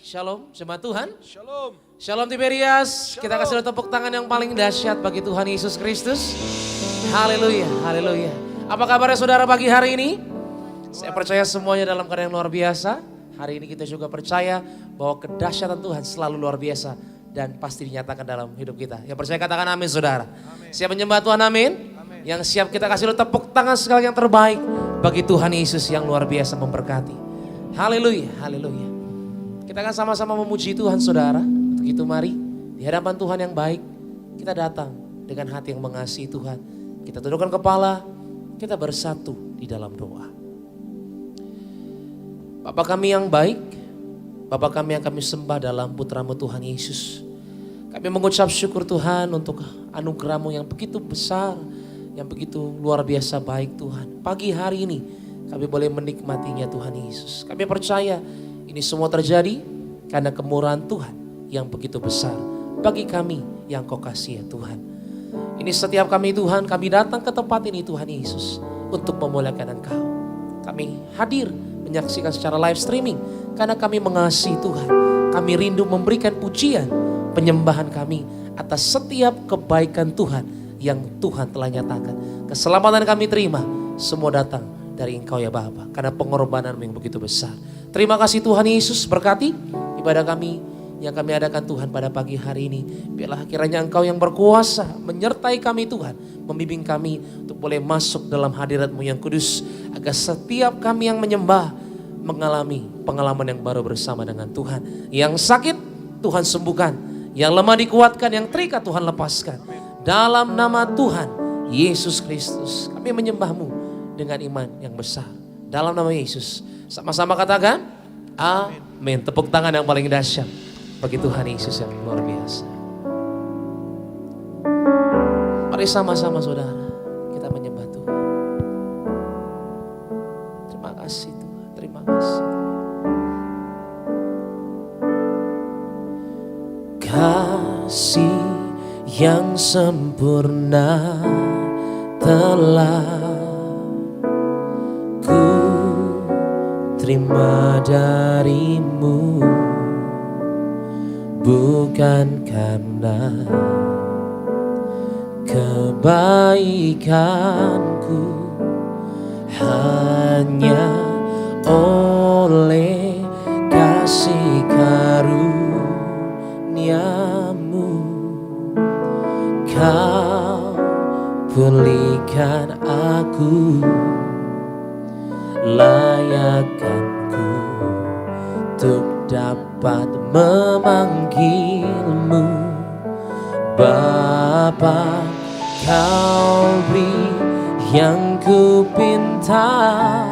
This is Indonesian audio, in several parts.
Shalom, jemaat Tuhan. Shalom. Shalom Tiberias. Kita kasih tepuk tangan yang paling dahsyat bagi Tuhan Yesus Kristus. Haleluya, haleluya. Apa kabarnya saudara pagi hari ini? Saya percaya semuanya dalam keadaan yang luar biasa. Hari ini kita juga percaya bahwa kedahsyatan Tuhan selalu luar biasa dan pasti dinyatakan dalam hidup kita. Yang percaya katakan amin saudara. Amin. Siap menyembah Tuhan amin? Amin. Yang siap kita kasih tepuk tangan sekali yang terbaik bagi Tuhan Yesus yang luar biasa memberkati. Haleluya, haleluya. Kita akan sama-sama memuji Tuhan saudara. Untuk itu mari di hadapan Tuhan yang baik kita datang dengan hati yang mengasihi Tuhan. Kita tundukkan kepala, kita bersatu di dalam doa. Bapa kami yang baik, Bapa kami yang kami sembah dalam putra-Mu Tuhan Yesus. Kami mengucap syukur Tuhan untuk anugerah-Mu yang begitu besar, yang begitu luar biasa baik Tuhan. Pagi hari ini kami boleh menikmatinya Tuhan Yesus. Kami percaya ini semua terjadi karena kemurahan Tuhan yang begitu besar bagi kami yang Kau kasih ya Tuhan. Ini setiap kami Tuhan, kami datang ke tempat ini Tuhan Yesus untuk memuliakan Engkau. Kami hadir menyaksikan secara live streaming karena kami mengasihi Tuhan. Kami rindu memberikan pujian, penyembahan kami atas setiap kebaikan Tuhan yang Tuhan telah nyatakan. Keselamatan kami terima, semua datang dari Engkau ya Bapa, karena pengorbanan yang begitu besar. Terima kasih Tuhan Yesus, berkati ibadah kami yang kami adakan Tuhan pada pagi hari ini. Biarlah kiranya Engkau yang berkuasa menyertai kami Tuhan, membimbing kami untuk boleh masuk dalam hadirat-Mu yang kudus. Agar setiap kami yang menyembah mengalami pengalaman yang baru bersama dengan Tuhan. Yang sakit Tuhan sembuhkan, yang lemah dikuatkan, yang terikat Tuhan lepaskan. Dalam nama Tuhan Yesus Kristus kami menyembah-Mu dengan iman yang besar. Dalam nama Yesus sama-sama katakan amin. Tepuk tangan yang paling dahsyat bagi Tuhan Yesus yang luar biasa. Mari sama-sama saudara kita menyembah Tuhan. Terima kasih Tuhan, terima kasih. Kasih yang sempurna telah ku terima darimu, bukan karena kebaikanku, hanya oleh kasih karuniamu Kau pulihkan aku, layakkanku untuk dapat memanggilmu Bapa. Kau beri yang ku pinta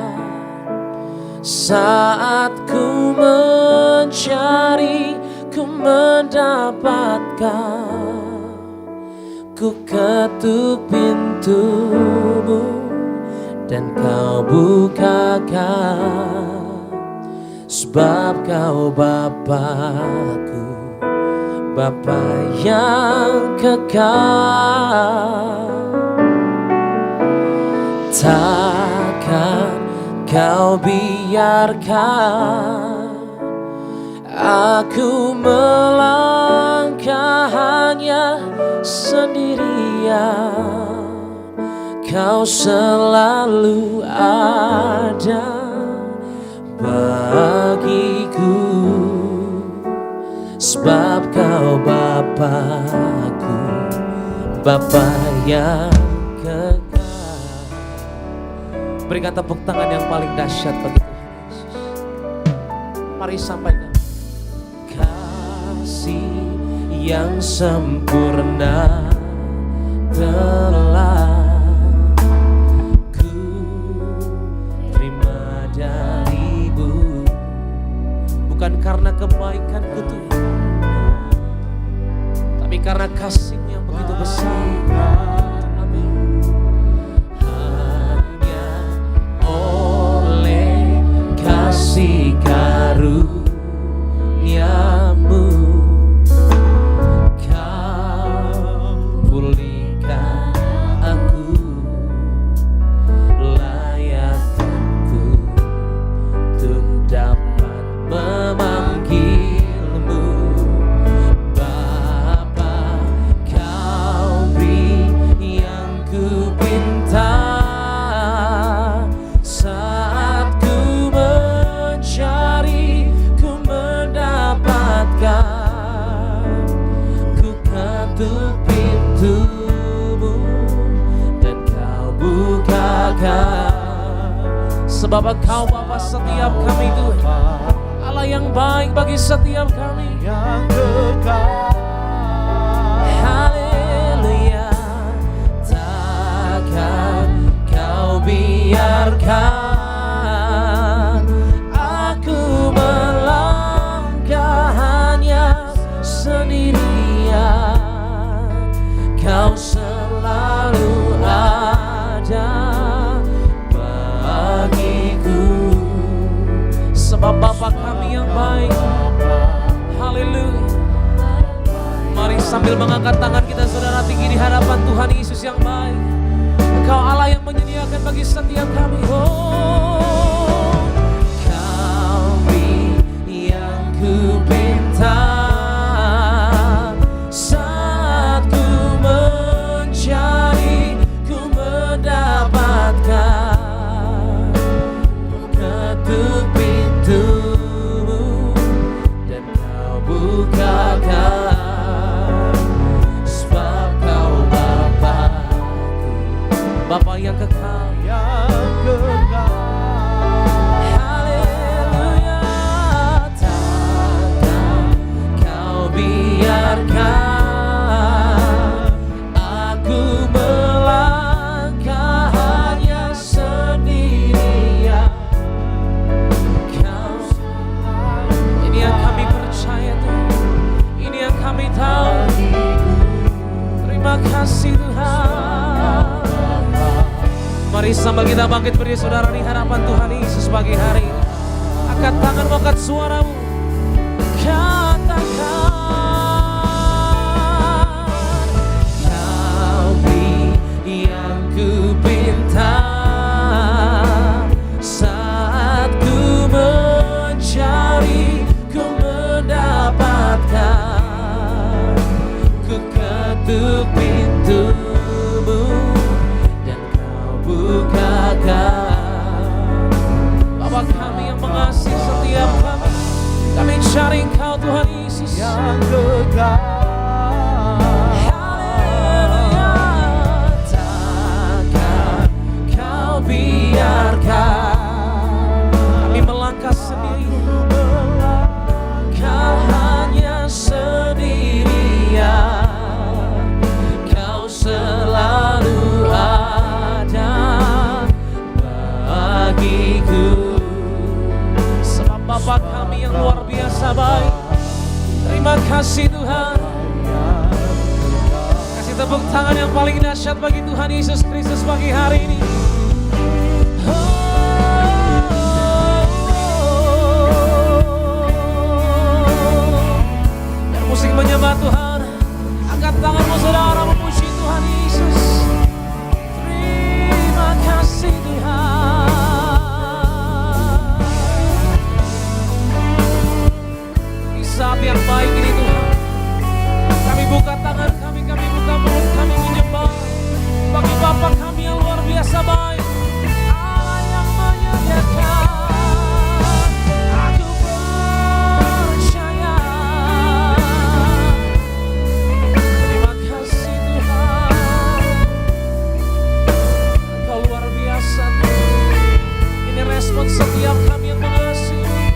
saat ku mencari, ku mendapatkan. Ku ketuk pintu-Mu dan Kau bukakan, sebab Kau Bapa-Ku, Bapa yang kekal. Takkan Kau biarkan aku melangkah hanya sendirian. Kau selalu ada bagiku, sebab Kau Bapa-Ku, Bapa yang kekal. Berikan tepuk tangan yang paling dahsyat bagi Tuhan Yesus. Mari sampaikan. Kasih yang sempurna telah bukan karena kebaikanku Tuhan, tapi karena kasih-Mu yang begitu besar. Amin. Hanya oleh kasih karunia-Mu Kau pulihkan aku, layakkanku untuk dapat memanggil Sebab Engkau Bapa setiap kami Tuhan, Allah yang baik bagi setiap kami. Yang kekal. Haleluya. Takkan Kau biarkan aku melangkah hanya sendirian. Kau selalu ada bagiku. Sebab Bapa kami yang baik. Haleluya. Mari sambil mengangkat tangan kita saudara tinggi di hadapan Tuhan Yesus yang baik. Engkau Allah yang menyediakan bagi setiap kami. Oh, Kau yang ku pinta saat ku mencari, ku mendapatkan. Ketuk pintumu dan Kau bukakan. Sebab Kau Bapa yang kekal. Haleluya. Takkan Kau biarkan aku melangkah hanya sendirian. Kau, ini yang kami percaya Tuhan, ini yang kami tahu. Terima kasih Tuhan. Mari sambil kita bangkit berdiri saudara di hadapan Tuhan Yesus pagi hari ini. Angkat tanganmu, angkat suaramu. Katakan, Kau yang ku pinta saat ku mencari, ku mendapatkan. Ku ketuk pintumu dan Kau bukakan. Bapa kami yang mengasihi setiap kami, kami cari Engkau Tuhan Yesus yang kekal. Haleluya. Takkan Kau biarkan kami melangkah sendiri. Kau hanya sendirian. Kau selalu ada bagiku. Sebab Bapa kami yang luar biasa baik. Terima kasih Tuhan. Kasih tepuk tangan yang paling dahsyat bagi Tuhan Yesus Kristus pagi hari ini. Biar musik menyembah Tuhan. Angkat tanganmu saudara memuji Tuhan Yesus. Terima kasih Tuhan. Di saat yang baik ini Tuhan, kami buka tangan kami buka mulut kami menyembah bagi Bapa kami yang luar biasa baik, Allah yang menyediakan. Aku percaya. Terima kasih Tuhan, Engkau luar biasa Tuhan. Ini respon setiap kami yang mengasihi,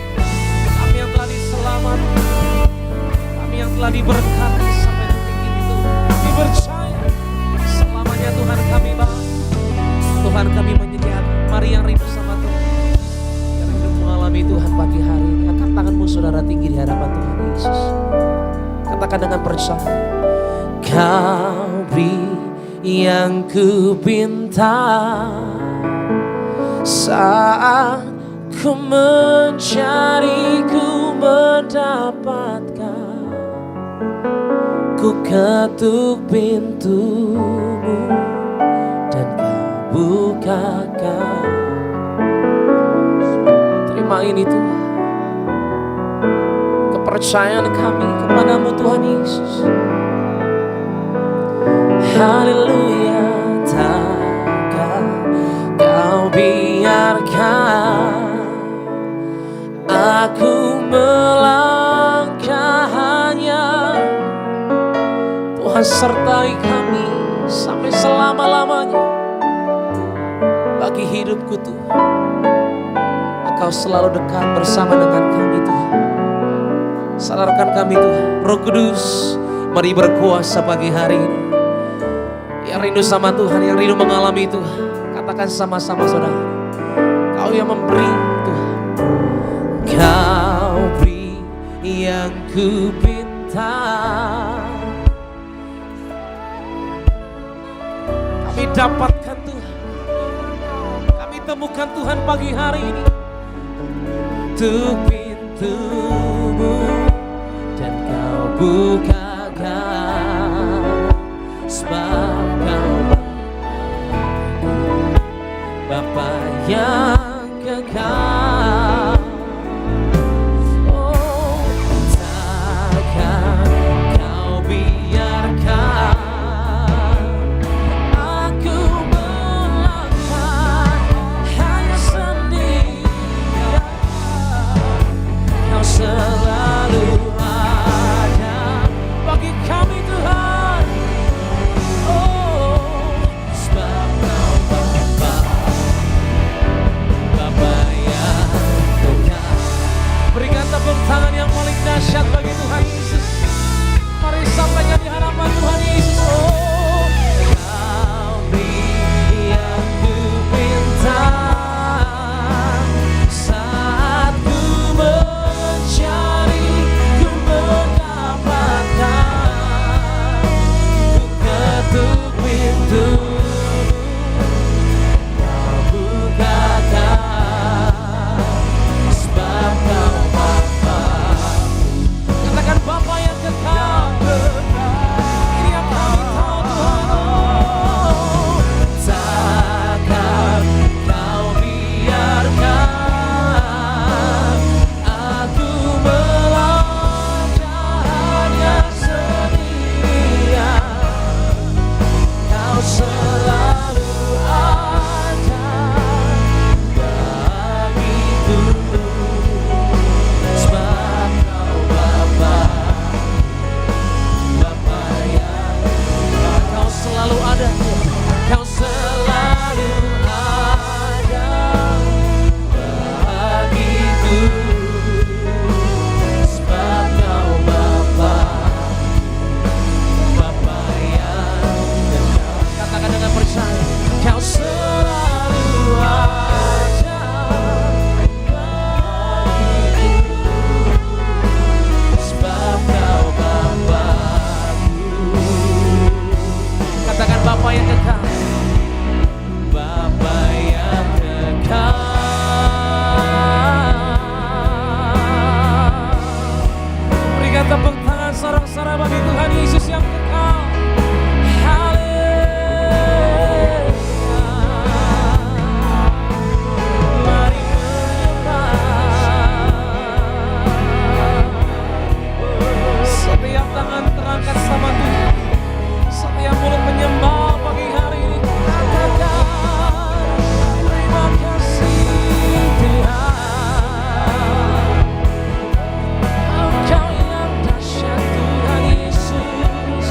kami yang telah diselamatkan, kami yang telah diberkati sampai detik ini Tuhan. Kami percaya selamanya Tuhan kami baik. Tuhan kami menyediakan. Mari yang rindu sama Tuhan, yang rindu mengalami Tuhan pagi hari ini, angkat tanganmu saudara tinggi di hadapan Tuhan Yesus. Katakan dengan percaya, Kau beri yang ku pinta saat ku mencari, ku mendapatkan. Ku ketuk pintumu dan Kau bukakan. Terima ini Tuhan, kepercayaan kami kepadamu Tuhan Yesus. Haleluya. Takkan Kau biarkan aku melangkah hanya. Tuhan sertai kami sampai selama-lamanya bagi hidupku Tuhan. Engkau selalu dekat bersama dengan kami Tuhan. Sadarkan kami Tuhan. Roh Kudus, mari berkuasa pagi hari ini. Yang rindu sama Tuhan, yang rindu mengalami Tuhan, katakan sama-sama saudara. Kau yang memberi Tuhan. Kau beri yang ku pinta. Kami dapatkan Tuhan. Kami temukan Tuhan pagi hari ini. Tuh pintumu dan kau bukakan, sebab kau Bapa yang kekal. Oh, takkan kau biarkan aku melangkah hanya sendirian. Kau selalu ada bagi kami Tuhan. Oh, sebab kau Bapa yang kekal. Berikan tepuk tangan yang paling dahsyat bagi Tuhan Yesus. Mari sampaikan di hadapan Tuhan Yesus. Oh, kau beri yang ku pinta. Saat ku mencari, ku mendapatkan. Ku ketuk pintu, kau bukakan, sebab kau Bapa. Katakan Bapa yang kekal. Ini yang kami tahu Tuhan. Oh, takkan kau biarkan aku melangkah hanya sendirian. Kau selalu ada bagiku, sebab kau Bapa yang kau selalu ada. Kau selalu ada bagiku, sebab kau Bapa yang kekal. Katakan dengan percaya, kau selalu ada bagiku, sebab kau Bapa-Ku. Katakan Bapa yang kekal. Bapa yang kekal. Berikan tepuk tangan sorak-sorai bagi Tuhan Yesus yang kekal. Haleluya. Mari menyembah. Setiap tangan terangkat sama Tuhan, setiap mulut menyembah pagi hari ini. Katakan terima kasih Tuhan. Engkau yang dahsyat Tuhan Yesus.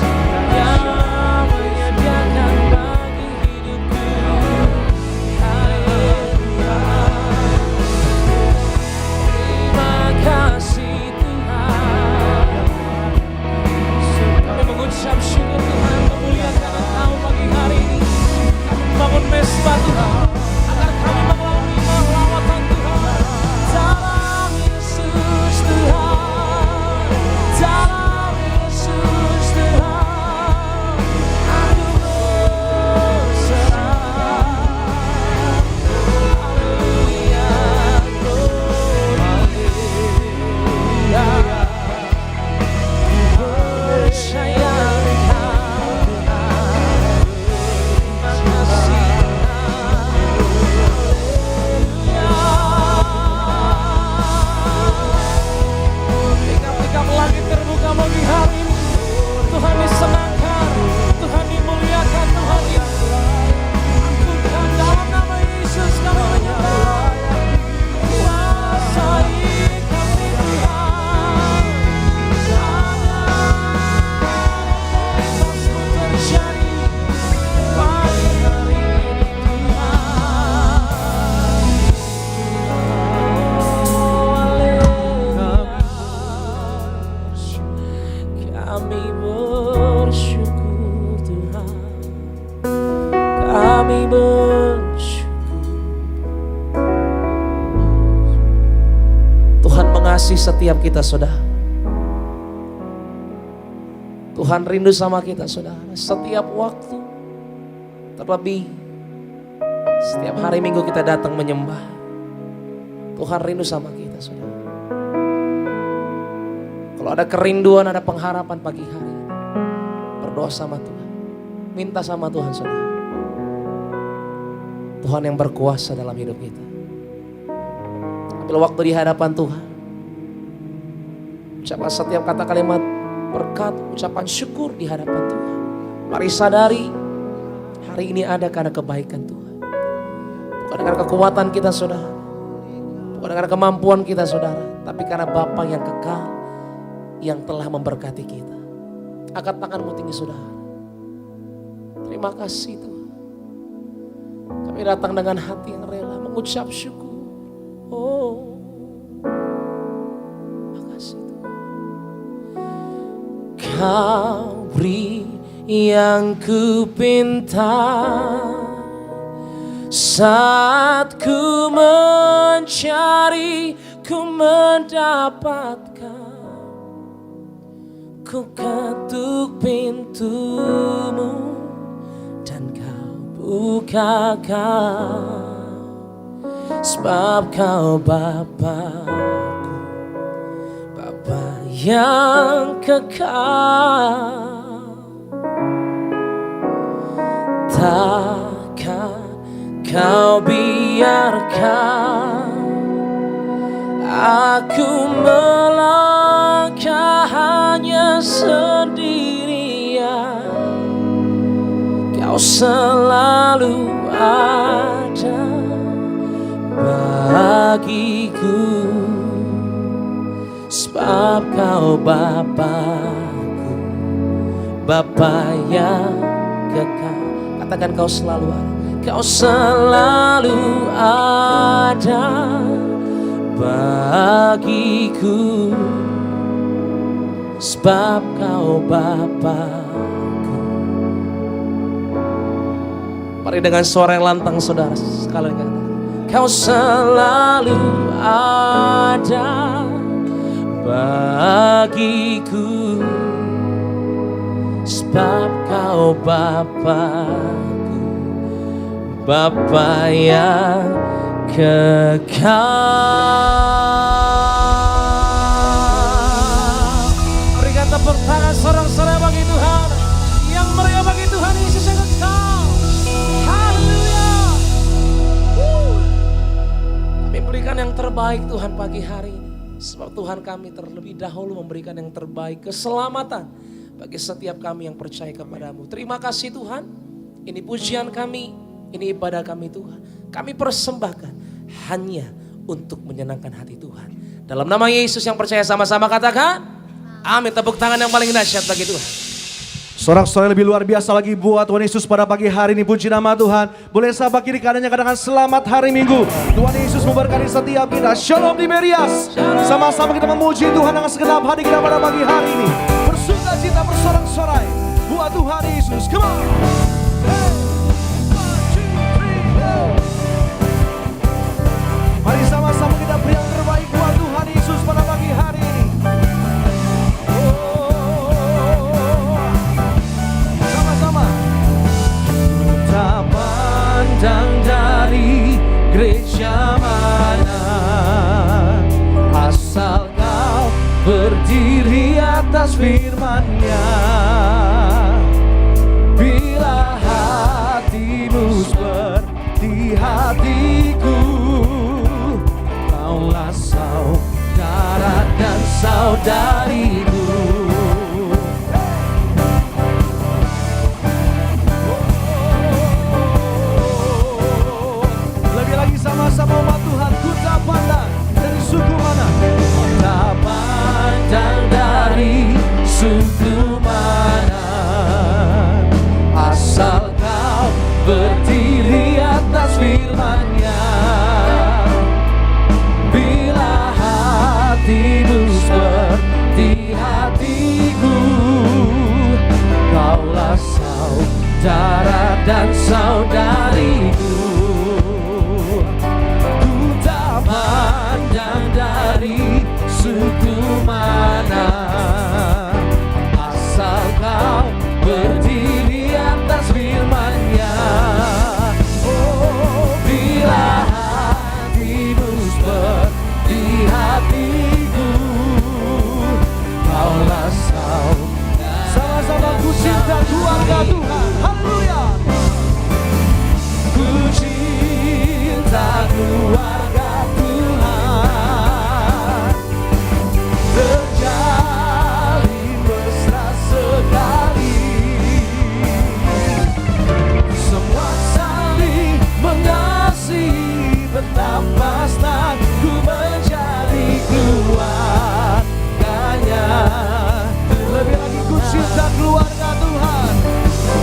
Kami bersyukur Tuhan, kami bersyukur. Tuhan mengasihi setiap kita saudara. Tuhan rindu sama kita saudara, setiap waktu. Terlebih setiap hari Minggu kita datang menyembah. Tuhan rindu sama kita saudara. Kalau ada kerinduan, ada pengharapan pagi hari ini, berdoa sama Tuhan, minta sama Tuhan saudara. Tuhan yang berkuasa dalam hidup kita. Ambil waktu di hadapan Tuhan, ucapkan setiap kata kalimat berkat, ucapan syukur di hadapan Tuhan. Mari sadari hari ini ada karena kebaikan Tuhan, bukan karena kekuatan kita saudara, bukan karena kemampuan kita saudara, tapi karena Bapa yang kekal yang telah memberkati kita. Angkat tanganmu tinggi saudara. Terima kasih Tuhan. Kami datang dengan hati yang rela mengucap syukur. Oh, makasih Tuhan. Kau beri yang ku pinta saat ku mencari, ku mendapatkan. Ku ketuk pintumu dan kau bukakan, sebab kau Bapa-Ku, Bapa yang kekal. Takkan kau biarkan aku melangkah hanya sendirian. Kau selalu ada bagiku, sebab kau Bapa-Ku, Bapa yang kekal. Katakan kau selalu ada. Kau selalu ada bagiku, sebab kau Bapa-Ku. Mari dengan suara yang lantang saudara sekali kata, kau selalu ada bagiku, sebab kau Bapa-Ku, Bapa yang kekal. Berikan tepuk tangan sorak-sorai bagi Tuhan, yang meriah bagi Tuhan Yesus yang kekal. Haleluya. Kami berikan yang terbaik Tuhan pagi hari ini, sebab Tuhan kami terlebih dahulu memberikan yang terbaik, keselamatan bagi setiap kami yang percaya kepadamu. Terima kasih Tuhan. Ini pujian kami, ini ibadah kami Tuhan. Kami persembahkan hanya untuk menyenangkan hati Tuhan. Dalam nama Yesus yang percaya sama-sama katakan amin. Tepuk tangan yang paling dahsyat bagi Tuhan. Sorak-sorai lebih luar biasa lagi buat Tuhan Yesus pada pagi hari ini. Puji nama Tuhan. Boleh sahabat kiri kanannya katakan selamat hari Minggu. Tuhan Yesus memberkati setiap kita. Shalom di Merias. Sama-sama kita memuji Tuhan dengan segenap hati kita pada pagi hari ini. Bersuka cita bersorak-sorai buat Tuhan Yesus. Come on. Mari sama-sama kita beri yang terbaik buat Tuhan Yesus pada pagi hari ini. Sama-sama. Tak pandang dari gereja mana, asal kau berdiri atas firman-Nya. Bila hatimu seperti hatiku, kaulah saudara dan saudariku. Lebih lagi sama-sama umat Tuhan. Ku tak pandang dari suku mana, ku tak pandang dari suku mana, asal kau berdiri atas firman-Nya. Bila hatimu seperti hatiku, saudara dan saudariku. Ku tak pandang dari suku mana, asal kau berdiri atas firman-Nya. Oh, bila hatimu seperti hatiku, kaulah saudara. Sama-sama ku cinta keluarga Tuhan. Haleluya. Ku cinta keluarga Tuhan, terjalin mesra sekali. Semua saling mengasihi, betapa senang ku menjadi keluarganya. Lebih lagi ku cinta keluarga Tuhan.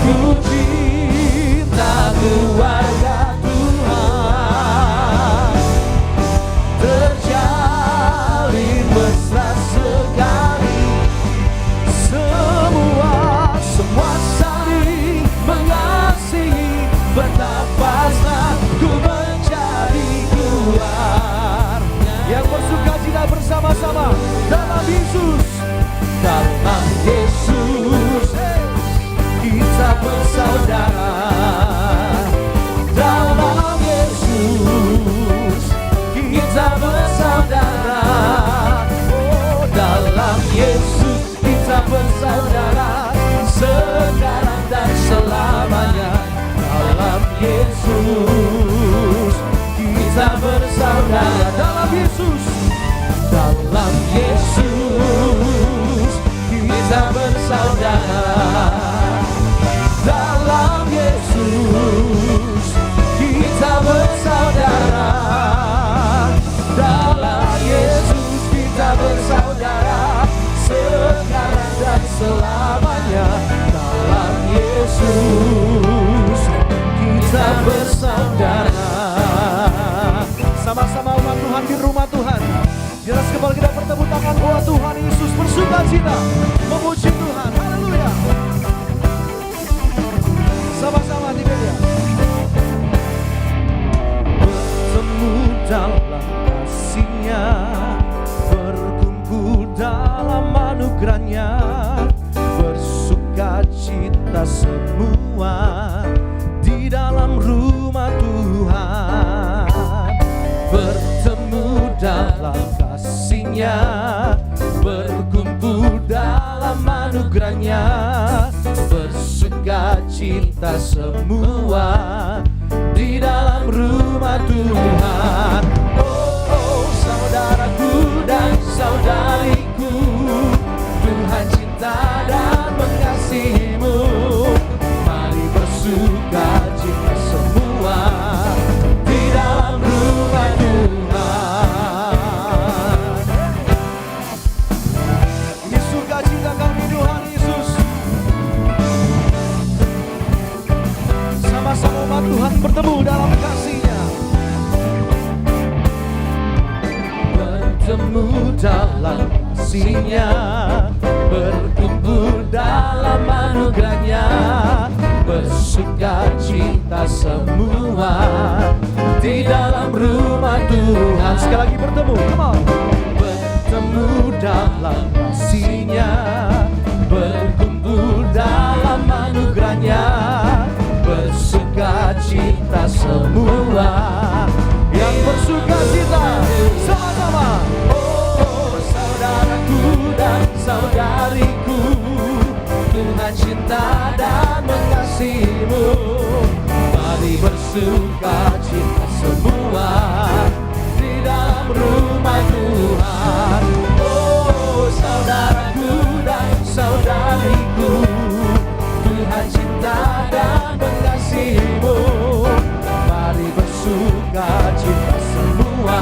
Ku cinta keluarga Tuhan, terjalin mesra sekali. Semua saling mengasihi, betapa senang ku menjadi keluarga yang bersukacita bersama-sama dalam Yesus. Dalam Yesus kita bersaudara. Dalam Yesus kita bersaudara. Oh, dalam Yesus kita bersaudara, sekarang dan selamanya. Dalam Yesus kita bersaudara. Dalam Yesus, dalam Yesus kita bersaudara. Dalam Yesus kita bersaudara. Dalam Yesus kita bersaudara, sekarang dan selamanya. Dalam Yesus kita bersaudara. Sama-sama umat Tuhan di rumah Tuhan, di atas kepala kita bertepuk tangan bahwa Tuhan Yesus bersukacita memuji Tuhan. Haleluya. Sama-sama di media. Bertemu dalam kasih-Nya, berkumpul dalam anugerah-Nya, bersukacita semua di dalam rumah Tuhan. Bertemu dalam kasih-Nya, berkumpul dalam anugerah-Nya, bersukacita semua di dalam rumah Tuhan. Oh, saudaraku dan saudariku, Tuhan cinta dan mengasihimu. Mari bersukacita semua di dalam rumah Tuhan. Ini sukacita kami Tuhan Yesus. Sama-sama umat Tuhan bertemu dalam kasih-Nya. Bertemu dalam kasih-Nya, berkumpul dalam anugerah-Nya, bersukacita semua di dalam rumah Tuhan. Sekali lagi bertemu, come on. Bertemu dalam kasih-Nya, berkumpul dalam anugerah-Nya, bersukacita semua yang bersukacita sama-sama. Oh, saudaraku dan saudariku, Tuhan cinta dan mengasihimu. Mari bersukacita semua di dalam rumah Tuhan. Oh, saudaraku dan saudariku, Tuhan cinta dan mengasihimu. Mari bersukacita semua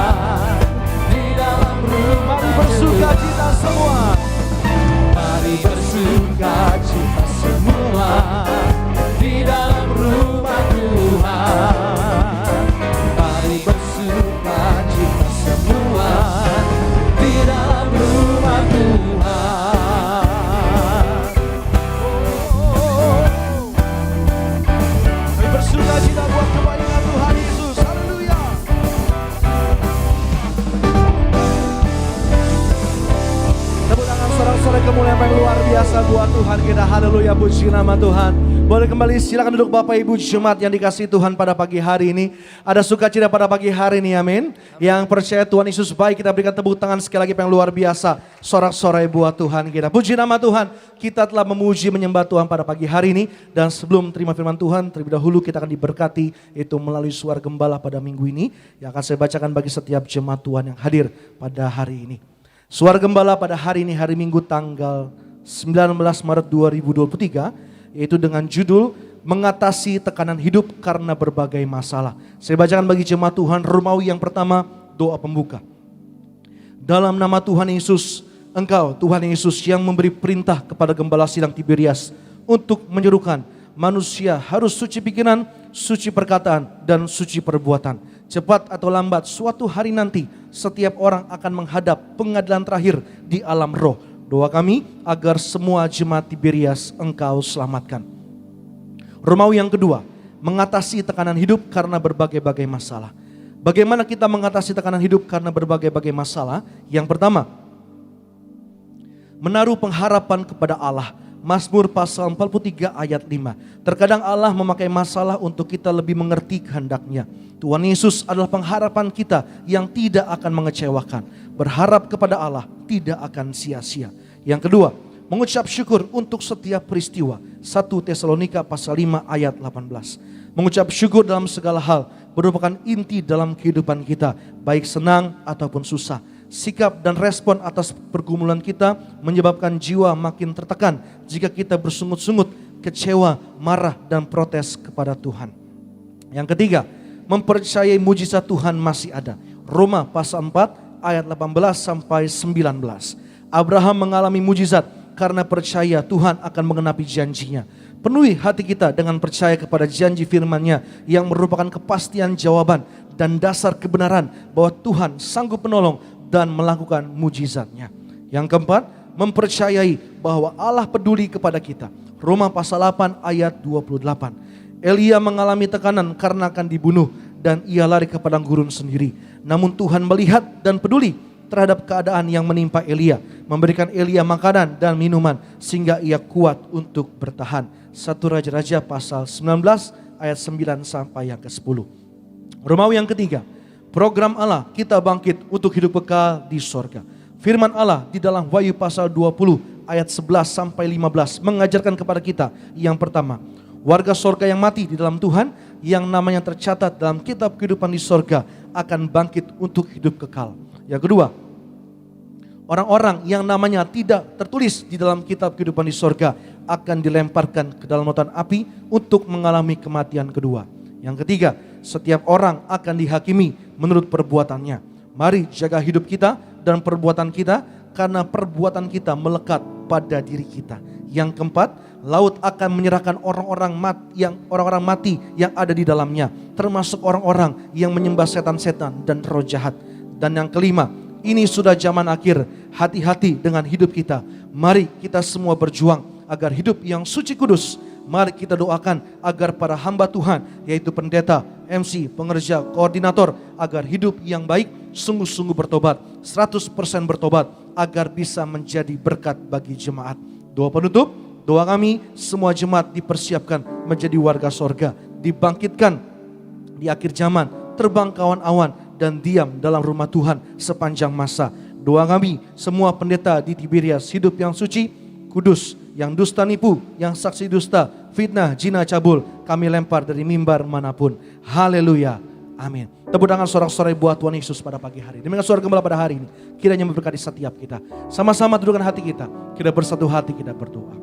di dalam rumah. Mari bersukacita semua. Mari bersukacita semua di dalam rumah Tuhan. Tuhan yang paling luar biasa buat Tuhan kita. Haleluya, puji nama Tuhan. Boleh kembali silakan duduk Bapak Ibu jemaat yang dikasihi Tuhan pada pagi hari ini. Ada sukacita pada pagi hari ini, amin. Yang percaya Tuhan Yesus baik, kita berikan tepuk tangan sekali lagi yang luar biasa. Sorak-sorai buat Tuhan kita. Puji nama Tuhan, kita telah memuji menyembah Tuhan pada pagi hari ini. Dan sebelum terima firman Tuhan, terlebih dahulu kita akan diberkati itu melalui suara gembala pada minggu ini. Yang akan saya bacakan bagi setiap jemaat Tuhan yang hadir pada hari ini. Suara gembala pada hari ini, hari Minggu tanggal 19 Maret 2023. Yaitu dengan judul mengatasi tekanan hidup karena berbagai masalah. Saya bacakan bagi jemaat Tuhan Romawi yang pertama, doa pembuka. Dalam nama Tuhan Yesus, Engkau Tuhan Yesus yang memberi perintah kepada gembala sidang Tiberias untuk menyerukan manusia harus suci pikiran, suci perkataan, dan suci perbuatan. Cepat atau lambat suatu hari nanti setiap orang akan menghadap pengadilan terakhir di alam roh. Doa kami agar semua jemaat Tiberias Engkau selamatkan. Romawi yang kedua, mengatasi tekanan hidup karena berbagai-bagai masalah. Bagaimana kita mengatasi tekanan hidup karena berbagai-bagai masalah? Yang pertama, menaruh pengharapan kepada Allah. Mazmur pasal 43 ayat 5. Terkadang Allah memakai masalah untuk kita lebih mengerti kehendaknya. Tuhan Yesus adalah pengharapan kita yang tidak akan mengecewakan. Berharap kepada Allah tidak akan sia-sia. Yang kedua, mengucap syukur untuk setiap peristiwa. 1 Tesalonika pasal 5 ayat 18. Mengucap syukur dalam segala hal merupakan inti dalam kehidupan kita, baik senang ataupun susah. Sikap dan respon atas pergumulan kita menyebabkan jiwa makin tertekan jika kita bersungut-sungut, kecewa, marah, dan protes kepada Tuhan. Yang ketiga, mempercayai mujizat Tuhan masih ada. Roma pasal 4 ayat 18 sampai 19. Abraham mengalami mujizat karena percaya Tuhan akan menggenapi janjinya. Penuhi hati kita dengan percaya kepada janji firman-Nya yang merupakan kepastian jawaban dan dasar kebenaran bahwa Tuhan sanggup menolong dan melakukan mujizatnya. Yang keempat, mempercayai bahwa Allah peduli kepada kita. Roma pasal 8 ayat 28. Elia mengalami tekanan karena akan dibunuh dan ia lari ke padang gurun sendiri. Namun Tuhan melihat dan peduli terhadap keadaan yang menimpa Elia, memberikan Elia makanan dan minuman sehingga ia kuat untuk bertahan. 1 Raja-Raja pasal 19 ayat 9 sampai yang ke-10. Romawi yang ketiga, program Allah kita bangkit untuk hidup kekal di sorga. Firman Allah di dalam Wahyu pasal 20 ayat 11 sampai 15 mengajarkan kepada kita yang pertama, warga sorga yang mati di dalam Tuhan yang namanya tercatat dalam kitab kehidupan di sorga akan bangkit untuk hidup kekal. Yang kedua, orang-orang yang namanya tidak tertulis di dalam kitab kehidupan di sorga akan dilemparkan ke dalam lautan api untuk mengalami kematian kedua. Yang ketiga, setiap orang akan dihakimi menurut perbuatannya. Mari jaga hidup kita dan perbuatan kita karena perbuatan kita melekat pada diri kita. Yang keempat, laut akan menyerahkan orang-orang mati yang ada di dalamnya, termasuk orang-orang yang menyembah setan-setan dan roh jahat. Dan yang kelima, ini sudah zaman akhir. Hati-hati dengan hidup kita. Mari kita semua berjuang agar hidup yang suci kudus. Mari kita doakan agar para hamba Tuhan, yaitu pendeta, MC, pengerja, koordinator, agar hidup yang baik, sungguh-sungguh bertobat, 100% bertobat, agar bisa menjadi berkat bagi jemaat. Doa penutup, doa kami semua jemaat dipersiapkan menjadi warga sorga, dibangkitkan di akhir zaman, terbang ke awan-awan dan diam dalam rumah Tuhan sepanjang masa. Doa kami semua pendeta di Tiberias hidup yang suci, kudus, yang dusta nipu, yang saksi dusta, fitnah, zina, cabul, kami lempar dari mimbar manapun. Haleluya, amin. Tepuk tangan sorak-sorai buat Tuhan Yesus pada pagi hari. Demikian suara gembala pada hari ini, kiranya memberkati setiap kita. Sama-sama dudukkan hati kita bersatu hati, kita berdoa.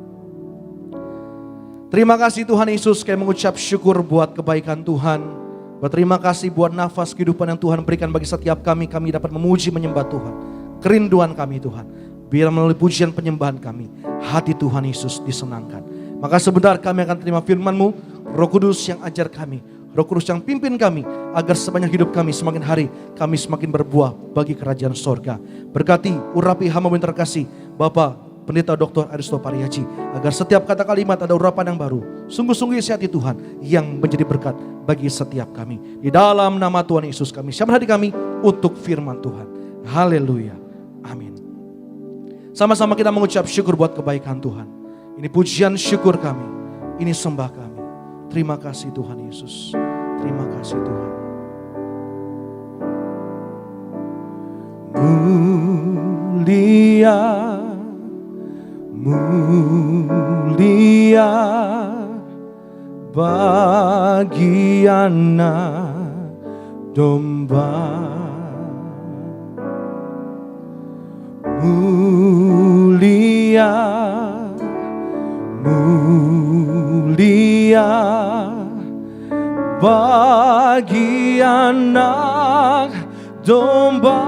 Terima kasih Tuhan Yesus, kami mengucap syukur buat kebaikan Tuhan. Berterima kasih buat nafas kehidupan yang Tuhan berikan bagi setiap kami dapat memuji menyembah Tuhan. Kerinduan kami Tuhan, biar melalui pujian penyembahan kami, hati Tuhan Yesus disenangkan. Maka sebentar kami akan terima firman-Mu, Roh Kudus yang ajar kami, Roh Kudus yang pimpin kami, agar sepanjang hidup kami semakin hari kami semakin berbuah bagi kerajaan sorga. Berkati, urapi hamba-Mu yang terkasih, Bapak Pendeta Dr. Aristo Pariaji, agar setiap kata kalimat ada urapan yang baru. Sungguh-sungguh isi hati Tuhan yang menjadi berkat bagi setiap kami. Di dalam nama Tuhan Yesus kami siapkan hati kami untuk firman Tuhan. Haleluya, amin. Sama-sama kita mengucap syukur buat kebaikan Tuhan. Ini pujian syukur kami. Ini sembah kami. Terima kasih Tuhan Yesus. Terima kasih Tuhan. Mulia, mulia bagi anak domba. Mulia, mulia bagi anak domba,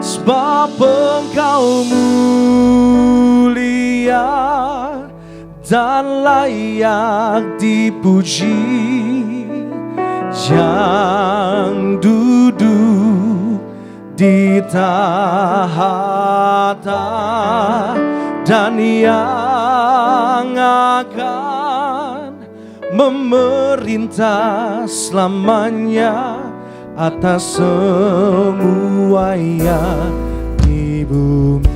sebab Engkau mulia dan layak dipuji, yang duduk di tahta dan yang akan memerintah selamanya atas semua yang di bumi.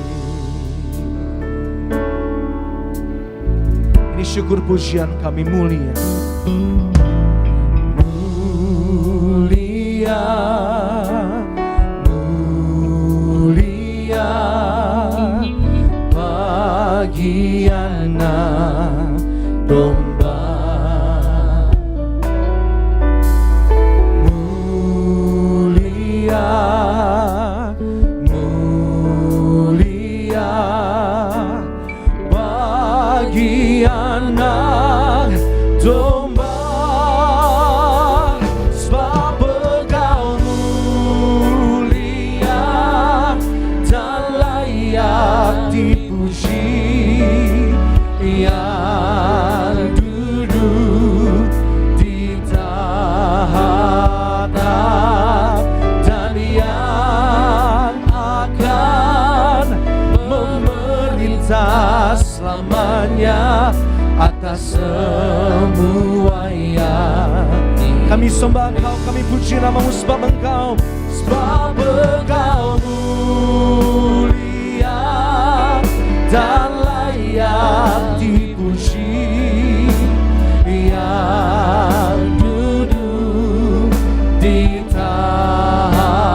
Ini syukur pujian kami mulia. Mulia, mulia bagi anak domba. Selamanya atas semua yang kami sembah Engkau, kami puji nama-Mu sebab Engkau mulia dan layak dipuji, yang duduk di tahta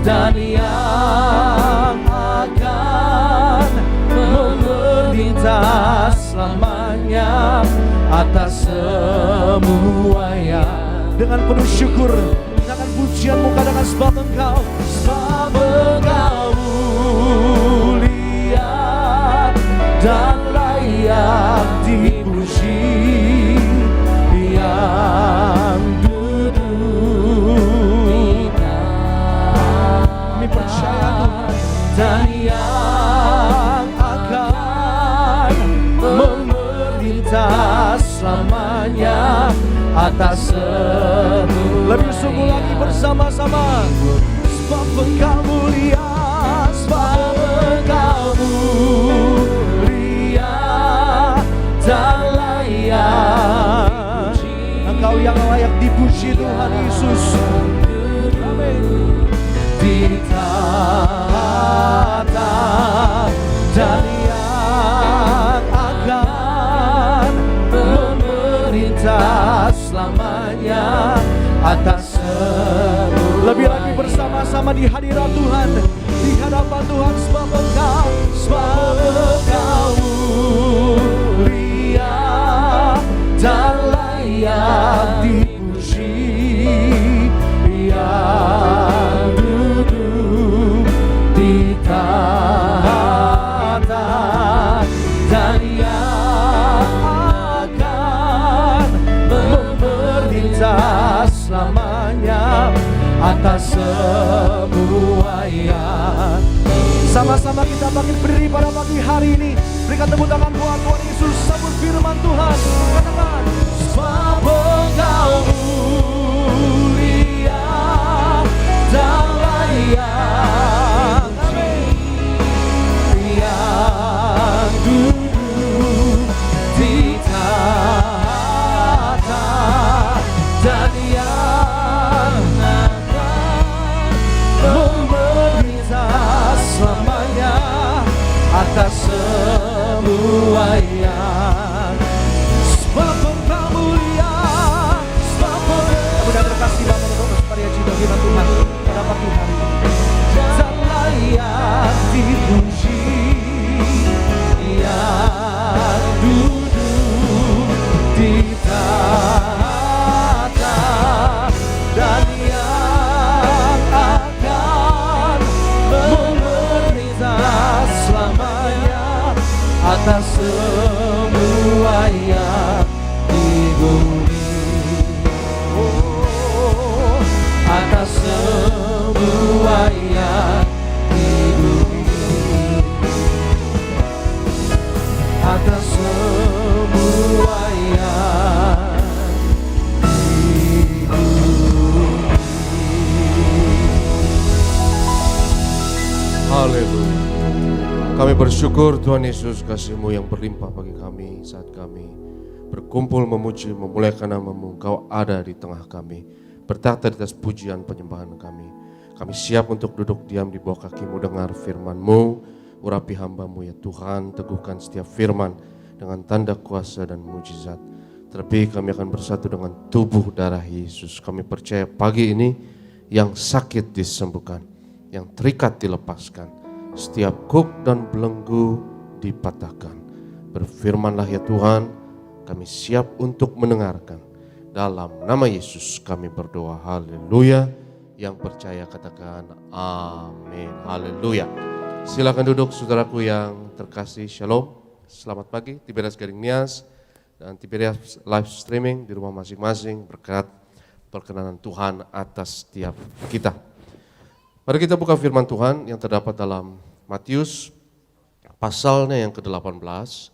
dan yang akan memerintah selamanya atas semua yang. Dengan penuh syukur, dengan pujian muka, dengan sebab Engkau mulia dan layak dipuji, yang duduk kami percaya Tuhan dan yang akan memerintah selamanya atas semua. Lebih sungguh lagi bersama-sama, sebab Engkau mulia, sebab Engkau mulia dan layak. Engkau yang layak dipuji Tuhan Yesus. Amin. Di tahta dan yang akan memerintah selamanya atas semua. Lebih lagi bersama-sama di hadirat Tuhan, di hadapan Tuhan, sebab Engkau mulia dan layak dipuji, yang duduk di tahta dan yang akan memerintah selamanya atas semua yang. Sama-sama kita bangkit berdiri pada pagi hari ini. Berikan tepuk tangan buat Tuhan Yesus. Sambut firman Tuhan. Katakan, sebab Engkau mulia dan layak, yang duduk di tahta dan yang akan memerintah atas semua yang sebab Engkau mulia, sebab Engkau mudah terkasih Bapa untuk berseparia cinta firman Tuhan pada pagi hari ini. Dan layak dipuji yang duduk di tahta dan yang akan memerintah selamanya atas semua yang di bumi. Oh, atas semua yang di bumi, atas semua yang di bumi. Haleluya. Kami bersyukur Tuhan Yesus, kasih-Mu yang berlimpah bagi kami saat kami berkumpul memuji, memuliakan nama-Mu. Engkau ada di tengah kami, bertahta di atas pujian penyembahan kami. Kami siap untuk duduk diam di bawah kaki-Mu, dengar firman-Mu, urapi hamba-Mu ya Tuhan, teguhkan setiap firman dengan tanda kuasa dan mujizat. Terlebih kami akan bersatu dengan tubuh darah Yesus. Kami percaya pagi ini yang sakit disembuhkan, yang terikat dilepaskan, setiap kuk dan belenggu dipatahkan. Berfirmanlah ya Tuhan, kami siap untuk mendengarkan. Dalam nama Yesus kami berdoa, haleluya. Yang percaya katakan amin, haleluya. Silakan duduk saudaraku yang terkasih, shalom. Selamat pagi, Tiberias Gading Nias dan Tiberias live streaming di rumah masing-masing. Berkat perkenanan Tuhan atas setiap kita. Mari kita buka firman Tuhan yang terdapat dalam Matius pasalnya yang ke-18.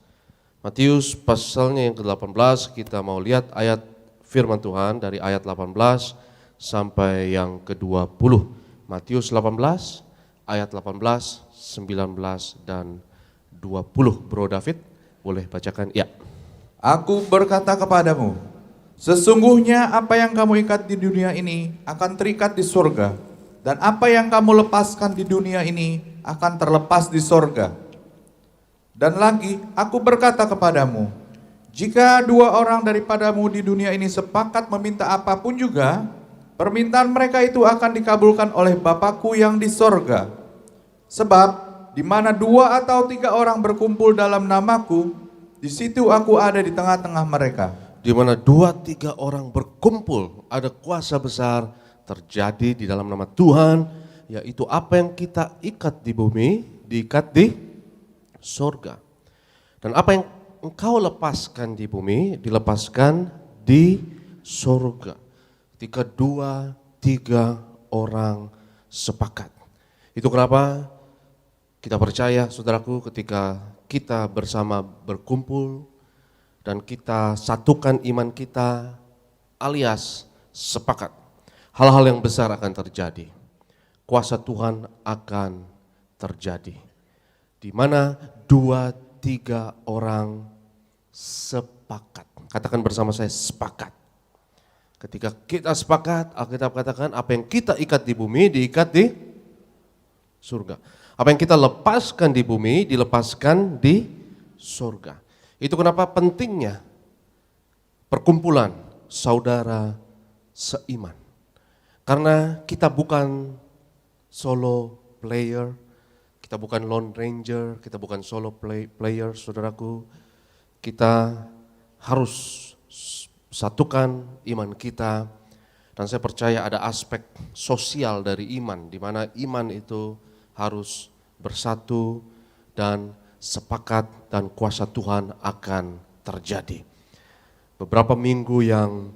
Matius pasalnya yang ke-18, kita mau lihat ayat firman Tuhan dari ayat 18 sampai yang ke-20. Matius 18, ayat 18, 19, dan 20. Bro David, boleh bacakan? Ya. Aku berkata kepadamu, sesungguhnya apa yang kamu ikat di dunia ini akan terikat di surga, dan apa yang kamu lepaskan di dunia ini akan terlepas di sorga. Dan lagi, aku berkata kepadamu, jika dua orang daripadamu di dunia ini sepakat meminta apapun juga, permintaan mereka itu akan dikabulkan oleh Bapakku yang di sorga. Sebab, di mana 2 atau 3 orang berkumpul dalam namaku, di situ aku ada di tengah-tengah mereka. Di mana 2-3 orang berkumpul, ada kuasa besar terjadi di dalam nama Tuhan, yaitu apa yang kita ikat di bumi, diikat di surga. Dan apa yang engkau lepaskan di bumi, dilepaskan di surga. Ketika 2-3 orang sepakat. Itu kenapa kita percaya, saudaraku, ketika kita bersama berkumpul dan kita satukan iman kita alias sepakat, hal-hal yang besar akan terjadi. Kuasa Tuhan akan terjadi. Di mana 2-3 orang sepakat. Katakan bersama saya, sepakat. Ketika kita sepakat, Alkitab katakan apa yang kita ikat di bumi diikat di surga. Apa yang kita lepaskan di bumi dilepaskan di surga. Itu kenapa pentingnya perkumpulan saudara seiman. Karena kita bukan solo player, kita bukan lone ranger, kita bukan solo player, saudaraku. Kita harus satukan iman kita. Dan saya percaya ada aspek sosial dari iman, di mana iman itu harus bersatu dan sepakat dan kuasa Tuhan akan terjadi. Beberapa minggu yang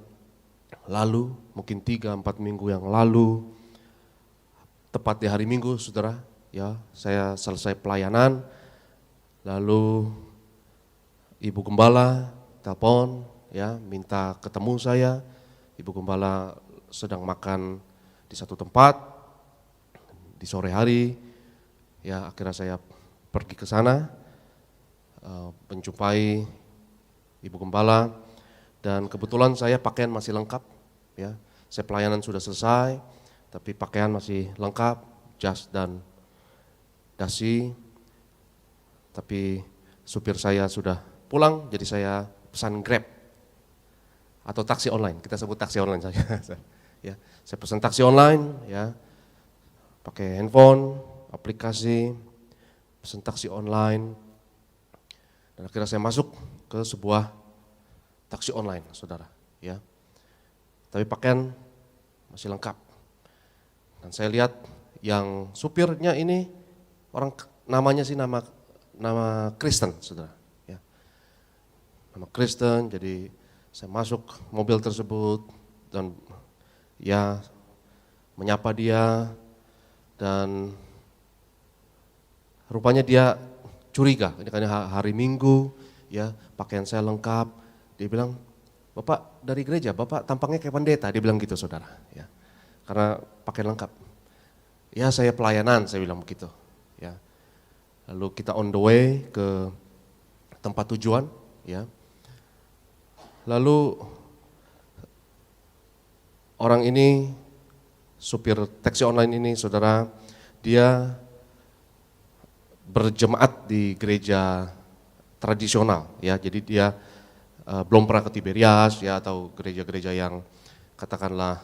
lalu, mungkin 3-4 minggu yang lalu, tepat di hari Minggu, saudara, ya, saya selesai pelayanan, lalu Ibu Gembala telepon, ya, minta ketemu saya. Ibu Gembala sedang makan di satu tempat di sore hari, ya, akhirnya saya pergi ke sana, menjumpai Ibu Gembala, dan kebetulan saya pakaian masih lengkap, ya, saya pelayanan sudah selesai, tapi pakaian masih lengkap, jas dan dasi. Tapi supir saya sudah pulang, jadi saya pesan Grab atau taksi online. Kita sebut taksi online saja. Ya, saya pesan taksi online, ya, pakai handphone, aplikasi, pesan taksi online, dan akhirnya saya masuk ke sebuah taksi online, saudara. Ya, tapi pakaian masih lengkap. Dan saya lihat yang supirnya ini orang namanya sih nama Kristen, saudara. Ya, nama Kristen. Jadi saya masuk mobil tersebut dan ya menyapa dia, dan rupanya dia curiga. Ini kan hari Minggu, ya, pakaian saya lengkap. Dia bilang, "Bapak dari gereja, Bapak tampangnya kayak pendeta." Dia bilang gitu, saudara. Ya, karena pakaian lengkap. "Ya, saya pelayanan," saya bilang begitu. Ya, lalu kita on the way ke tempat tujuan. Ya, lalu orang ini, supir taksi online ini, saudara, dia berjemaat di gereja tradisional, ya. Jadi dia belum pernah ke Tiberias, ya, atau gereja-gereja yang katakanlah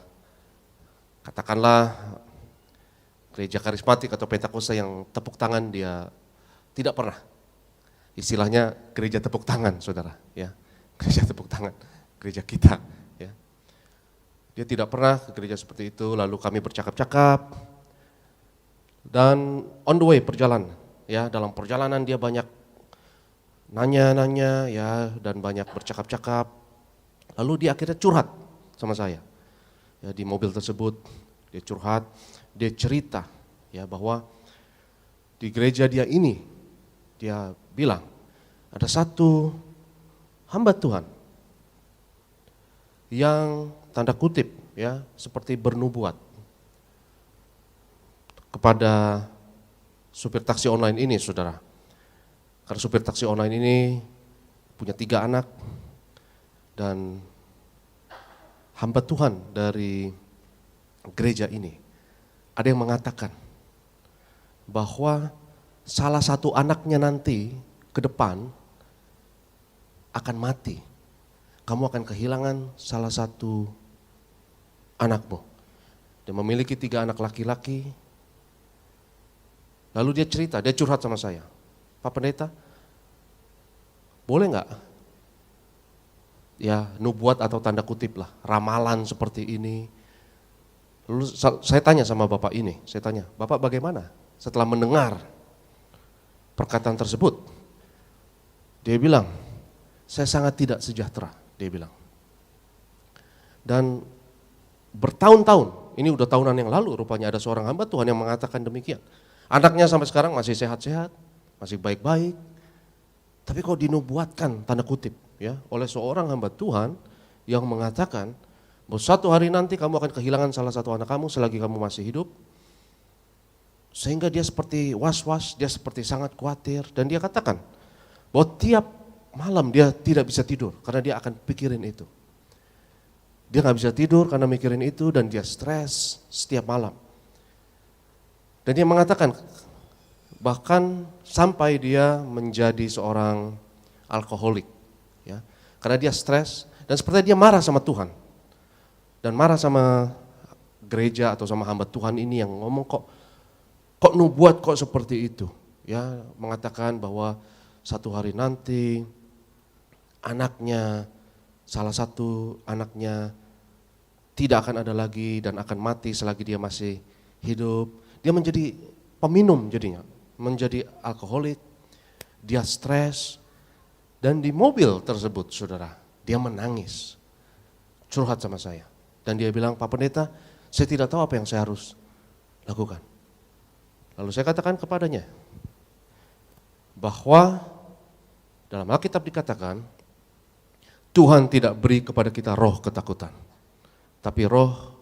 gereja karismatik atau Pentakosta yang tepuk tangan, dia tidak pernah. Istilahnya gereja tepuk tangan, saudara, ya, gereja tepuk tangan, gereja kita, ya. Dia tidak pernah ke gereja seperti itu. Lalu kami bercakap-cakap, dan on the way perjalanan, ya, dalam perjalanan dia banyak nanya-nanya, ya, dan banyak bercakap-cakap. Lalu dia akhirnya curhat sama saya, ya, di mobil tersebut. Dia curhat, dia cerita, ya, bahwa di gereja dia ini, dia bilang ada satu hamba Tuhan yang tanda kutip, ya, seperti bernubuat kepada supir taksi online ini, saudara. Karena supir taksi online ini punya 3 anak, dan hamba Tuhan dari gereja ini ada yang mengatakan bahwa salah satu anaknya nanti ke depan akan mati. Kamu akan kehilangan salah satu anakmu. Dia memiliki 3 anak laki-laki. Lalu dia cerita, dia curhat sama saya, "Pak Pendeta, boleh nggak ya nubuat atau tanda kutip lah, ramalan seperti ini?" Lalu saya tanya sama bapak ini, saya tanya, "Bapak bagaimana setelah mendengar perkataan tersebut?" Dia bilang, "Saya sangat tidak sejahtera," dia bilang. Dan bertahun-tahun, ini udah tahunan yang lalu, rupanya ada seorang hamba Tuhan yang mengatakan demikian. Anaknya sampai sekarang masih sehat-sehat, masih baik-baik. Tapi kok dinubuatkan, tanda kutip, ya, oleh seorang hamba Tuhan yang mengatakan bahwa suatu hari nanti kamu akan kehilangan salah satu anak kamu selagi kamu masih hidup. Sehingga dia seperti was-was, dia seperti sangat khawatir, dan dia katakan bahwa tiap malam dia tidak bisa tidur karena dia akan pikirin itu. Dia nggak bisa tidur karena mikirin itu, dan dia stres setiap malam. Dan dia mengatakan bahkan sampai dia menjadi seorang alkoholik, ya, karena dia stres dan sepertinya dia marah sama Tuhan dan marah sama gereja atau sama hamba Tuhan ini yang ngomong kok nubuat kok seperti itu, ya, mengatakan bahwa satu hari nanti anaknya, salah satu anaknya tidak akan ada lagi dan akan mati selagi dia masih hidup. Dia menjadi peminum jadinya, menjadi alkoholik, dia stres, dan di mobil tersebut, saudara, dia menangis, curhat sama saya. Dan dia bilang, "Pak Pendeta, saya tidak tahu apa yang saya harus lakukan." Lalu saya katakan kepadanya bahwa dalam Alkitab dikatakan, Tuhan tidak beri kepada kita roh ketakutan, tapi roh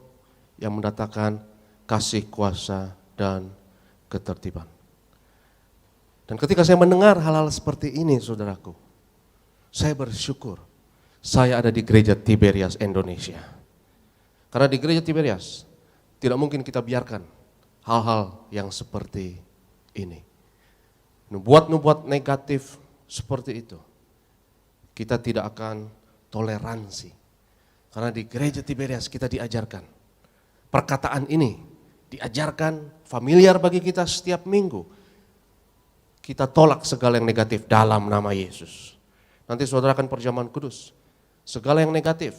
yang mendatangkan kasih, kuasa, dan ketertiban. Dan ketika saya mendengar hal-hal seperti ini, saudaraku, saya bersyukur saya ada di gereja Tiberias Indonesia. Karena di gereja Tiberias tidak mungkin kita biarkan hal-hal yang seperti ini. nubuat-nubuat negatif seperti itu, kita tidak akan toleransi. Karena di gereja Tiberias kita diajarkan, perkataan ini diajarkan familiar bagi kita setiap minggu. Kita tolak segala yang negatif dalam nama Yesus. Nanti saudara akan perjamuan kudus. Segala yang negatif,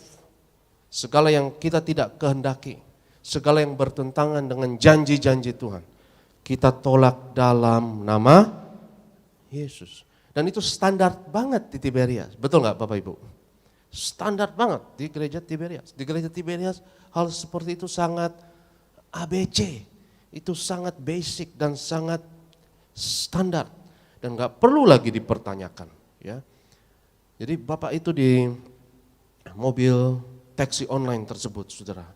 segala yang kita tidak kehendaki, segala yang bertentangan dengan janji-janji Tuhan, kita tolak dalam nama Yesus. Dan itu standar banget di Tiberias. Betul nggak Bapak Ibu? Standar banget di gereja Tiberias. Di gereja Tiberias hal seperti itu sangat ABC. Itu sangat basic dan sangat standar. Dan nggak perlu lagi dipertanyakan. Ya. Jadi Bapak itu di mobil taksi online tersebut, saudara.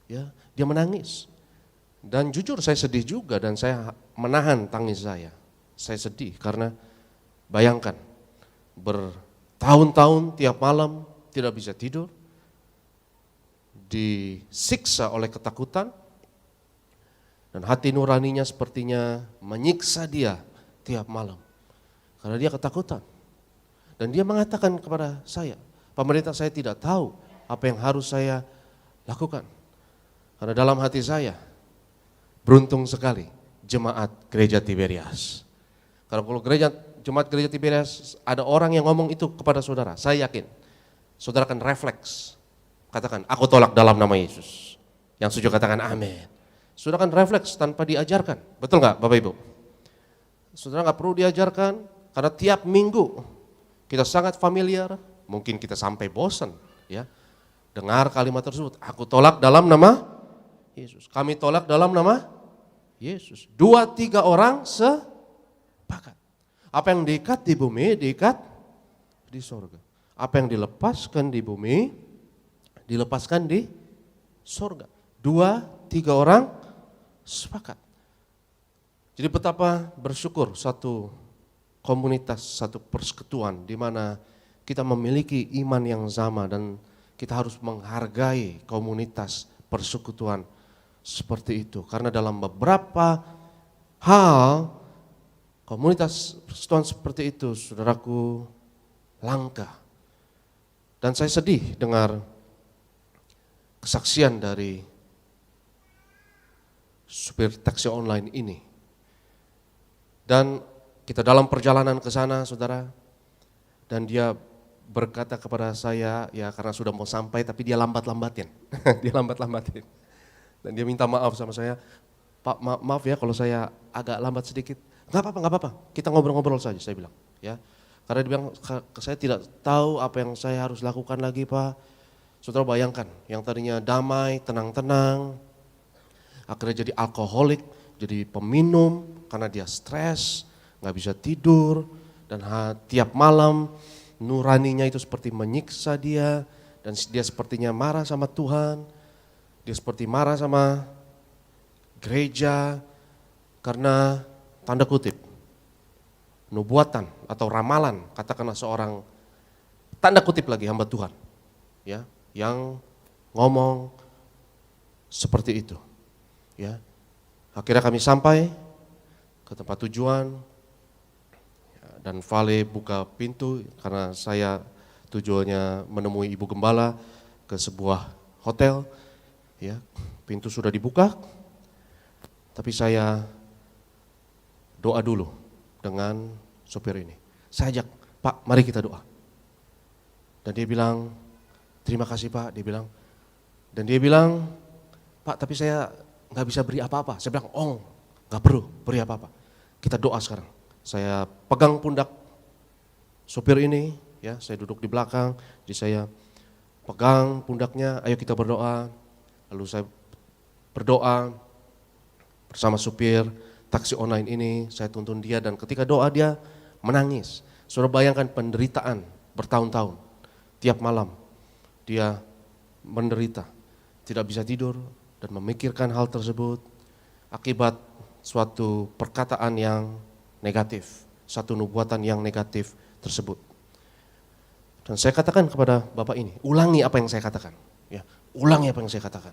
Ya, dia menangis. Dan jujur saya sedih juga dan saya menahan tangis saya. Saya sedih karena bayangkan bertahun-tahun tiap malam tidak bisa tidur, disiksa oleh ketakutan, dan hati nuraninya sepertinya menyiksa dia tiap malam. Karena dia ketakutan. Dan dia mengatakan kepada saya, pemerintah saya tidak tahu apa yang harus saya lakukan. Karena dalam hati saya, beruntung sekali jemaat gereja Tiberias. Karena kalau jemaat gereja Tiberias ada orang yang ngomong itu kepada saudara, saya yakin saudara akan refleks. Katakan, aku tolak dalam nama Yesus. Yang setuju katakan amin. Saudara akan refleks tanpa diajarkan. Betul nggak Bapak Ibu? Saudara nggak perlu diajarkan, karena tiap minggu kita sangat familiar, mungkin kita sampai bosan ya dengar kalimat tersebut. Aku tolak dalam nama Yesus. Kami tolak dalam nama Yesus. 2-3 orang sepakat. Apa yang diikat di bumi, diikat di sorga. Apa yang dilepaskan di bumi, dilepaskan di sorga. 2-3 orang sepakat. Jadi betapa bersyukur satu komunitas, satu persekutuan di mana kita memiliki iman yang sama dan kita harus menghargai komunitas persekutuan seperti itu. Karena dalam beberapa hal komunitas persekutuan seperti itu, saudaraku, langka. Dan saya sedih dengar kesaksian dari supir taksi online ini. Dan kita dalam perjalanan ke sana, saudara, dan dia berkata kepada saya, ya karena sudah mau sampai tapi dia lambat-lambatin. Dia lambat-lambatin. Dan dia minta maaf sama saya, Pak maaf ya kalau saya agak lambat sedikit. Enggak apa-apa, kita ngobrol-ngobrol saja, saya bilang. Ya, karena dia bilang, saya tidak tahu apa yang saya harus lakukan lagi Pak. Saudara bayangkan, yang tadinya damai, tenang-tenang, akhirnya jadi alkoholik, jadi peminum karena dia stres, nggak bisa tidur, dan tiap malam nuraninya itu seperti menyiksa dia, dan dia sepertinya marah sama Tuhan, dia seperti marah sama gereja, karena tanda kutip, nubuatan atau ramalan, katakanlah seorang, tanda kutip lagi hamba Tuhan, ya, yang ngomong seperti itu. Ya, akhirnya kami sampai ke tempat tujuan, dan Vale buka pintu karena saya tujuannya menemui Ibu Gembala ke sebuah hotel. Ya, pintu sudah dibuka, tapi saya doa dulu dengan sopir ini. Saya ajak, Pak mari kita doa. Dan dia bilang, terima kasih Pak, dia bilang. Dan dia bilang, Pak tapi saya nggak bisa beri apa-apa. Saya bilang, oh nggak perlu beri apa-apa. Kita doa sekarang. Saya pegang pundak sopir ini, ya, saya duduk di belakang, jadi saya pegang pundaknya, ayo kita berdoa. Lalu saya berdoa bersama supir taksi online ini, saya tuntun dia, dan ketika doa dia menangis. Saudara bayangkan penderitaan bertahun-tahun, tiap malam dia menderita, tidak bisa tidur dan memikirkan hal tersebut akibat suatu perkataan yang negatif, satu nubuatan yang negatif tersebut. Dan saya katakan kepada Bapak ini, ulangi apa yang saya katakan. Ya, ulangi apa yang saya katakan.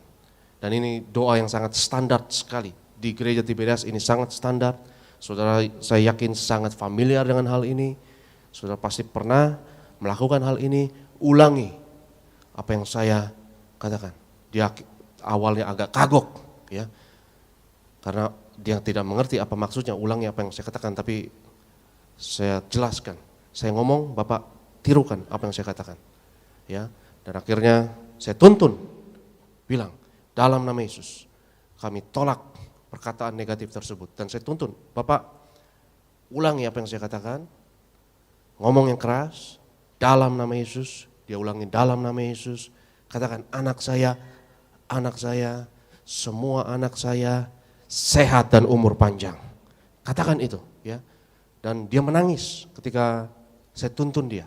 Dan ini doa yang sangat standar sekali. Di gereja Tiberias ini sangat standar. Saudara, saya yakin sangat familiar dengan hal ini. Saudara pasti pernah melakukan hal ini. Ulangi apa yang saya katakan. Dia awalnya agak kagok, ya, karena dia tidak mengerti apa maksudnya. Ulangi apa yang saya katakan, tapi saya jelaskan. Saya ngomong, Bapak tirukan apa yang saya katakan, ya. Dan akhirnya saya tuntun, bilang, dalam nama Yesus kami tolak perkataan negatif tersebut. Dan saya tuntun, Bapak ulangi apa yang saya katakan, ngomong yang keras, dalam nama Yesus. Dia ulangi, dalam nama Yesus. Katakan, anak saya, semua anak saya sehat dan umur panjang. Katakan itu, ya. Dan dia menangis ketika saya tuntun dia.